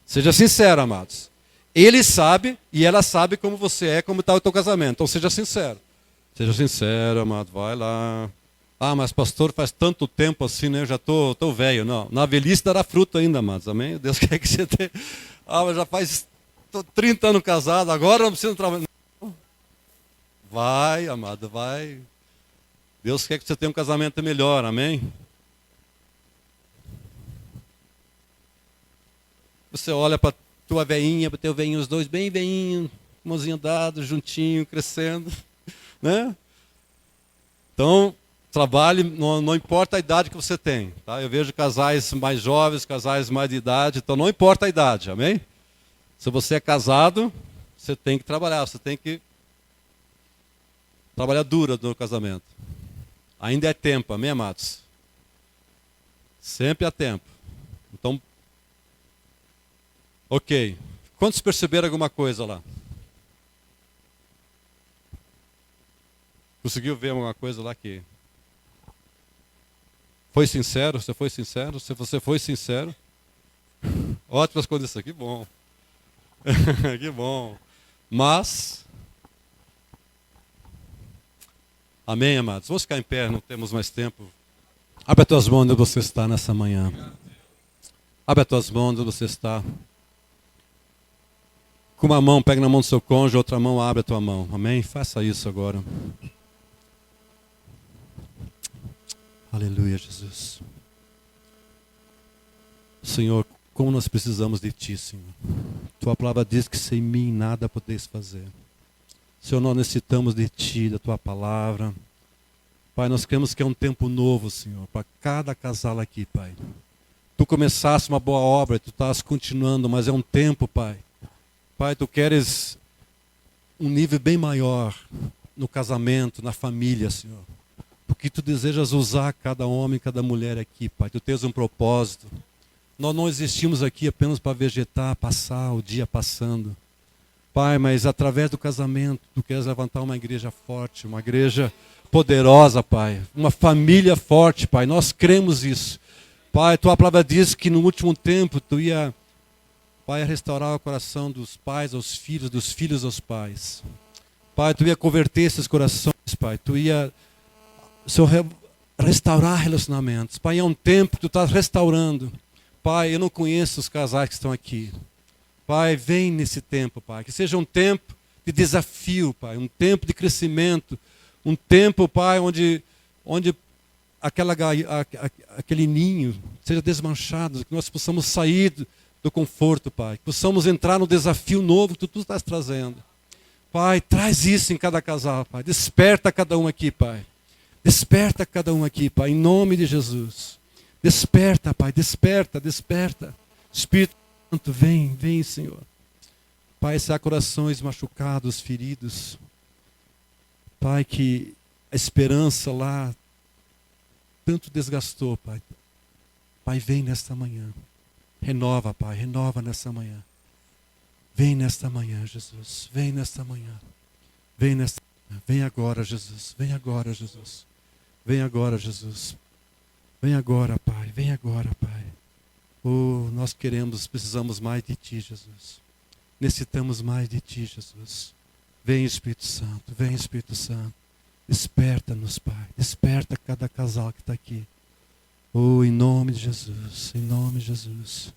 Seja sincero, amados. Ele sabe e ela sabe como você é, como está o teu casamento. Então seja sincero. Seja sincero, amado, vai lá. Ah, mas pastor, faz tanto tempo assim, né? Eu já tô velho. Não, na velhice dará fruto ainda, amados. Amém? Deus quer que você tenha. Ah, mas já faz 30 anos casado, agora não precisa trabalhar. Vai, amado, vai. Deus quer que você tenha um casamento melhor, amém? Você olha para tua veinha, para teu veinho, os dois bem veinho, mãozinha dada, juntinho, crescendo, né? Então, trabalhe, não importa a idade que você tem, tá? Eu vejo casais mais jovens, casais mais de idade, então não importa a idade, amém? Se você é casado, você tem que trabalhar, você tem que trabalhar duro no casamento. Ainda é tempo, amém, amados? Sempre há tempo. Então, ok. Quantos perceberam alguma coisa lá? Conseguiu ver alguma coisa lá que... Foi sincero? Você foi sincero? Se você foi sincero, ótimas condições, que bom. Que bom. Mas, amém, amados? Vamos ficar em pé, não temos mais tempo. Abre as tuas mãos onde você está nessa manhã. Abre as tuas mãos onde você está. Com uma mão, pega na mão do seu cônjuge, outra mão, abre a tua mão. Amém? Faça isso agora. Aleluia, Jesus. Senhor, como nós precisamos de Ti, Senhor. Tua palavra diz que sem mim nada podeis fazer. Senhor, nós necessitamos de Ti, da Tua palavra. Pai, nós queremos que é um tempo novo, Senhor, para cada casal aqui, Pai. Tu começaste uma boa obra, Tu estás continuando, mas é um tempo, Pai. Pai, Tu queres um nível bem maior no casamento, na família, Senhor. Porque Tu desejas usar cada homem, cada mulher aqui, Pai. Tu tens um propósito. Nós não existimos aqui apenas para vegetar, passar o dia passando. Pai, mas através do casamento, Tu queres levantar uma igreja forte, uma igreja poderosa, Pai. Uma família forte, Pai. Nós cremos isso. Pai, Tua palavra diz que no último tempo Tu ia, Pai, restaurar o coração dos pais aos filhos, dos filhos aos pais. Pai, Tu ia converter esses corações, Pai. Tu ia, Senhor, restaurar relacionamentos. Pai, é um tempo que Tu estás restaurando. Pai, eu não conheço os casais que estão aqui. Pai, vem nesse tempo, Pai. Que seja um tempo de desafio, Pai. Um tempo de crescimento. Um tempo, Pai, onde aquele ninho seja desmanchado. Que nós possamos sair do conforto, Pai. Que possamos entrar no desafio novo que Tu estás trazendo. Pai, traz isso em cada casal, Pai. Desperta cada um aqui, Pai. Desperta cada um aqui, Pai, em nome de Jesus. Desperta, Pai, desperta, desperta. Espírito Santo, vem, Senhor. Pai, se há corações machucados, feridos. Pai, que a esperança lá tanto desgastou, Pai. Pai, vem nesta manhã. Renova, Pai, renova nesta manhã. Vem nesta manhã, Jesus. Vem nesta manhã. Vem nesta manhã. Vem agora, Jesus. Vem agora, Jesus. Vem agora, Jesus. Vem agora, Pai. Vem agora, Pai. Oh, nós precisamos mais de Ti, Jesus. Necessitamos mais de Ti, Jesus. Vem, Espírito Santo. Vem, Espírito Santo. Desperta-nos, Pai. Desperta cada casal que está aqui. Oh, em nome de Jesus. Em nome de Jesus.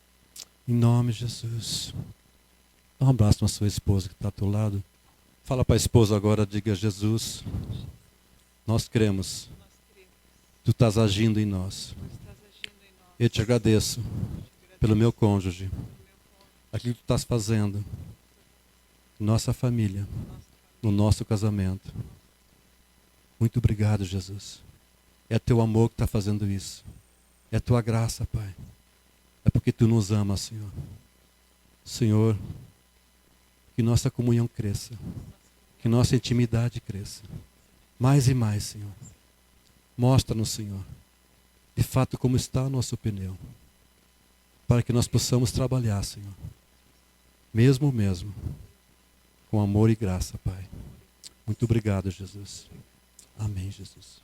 Em nome de Jesus. Dá um abraço na sua esposa que está ao teu lado. Fala para a esposa agora, diga: Jesus, nós cremos. Tu estás agindo em nós. Eu te agradeço pelo meu cônjuge. Aquilo que tu estás fazendo. Nossa família. No nosso casamento. Muito obrigado, Jesus. É teu amor que está fazendo isso. É tua graça, Pai. É porque tu nos amas, Senhor. Senhor, que nossa comunhão cresça. Que nossa intimidade cresça. Mais e mais, Senhor. Mostra-nos, Senhor, de fato como está o nosso pneu. Para que nós possamos trabalhar, Senhor. Mesmo, com amor e graça, Pai. Muito obrigado, Jesus. Amém, Jesus.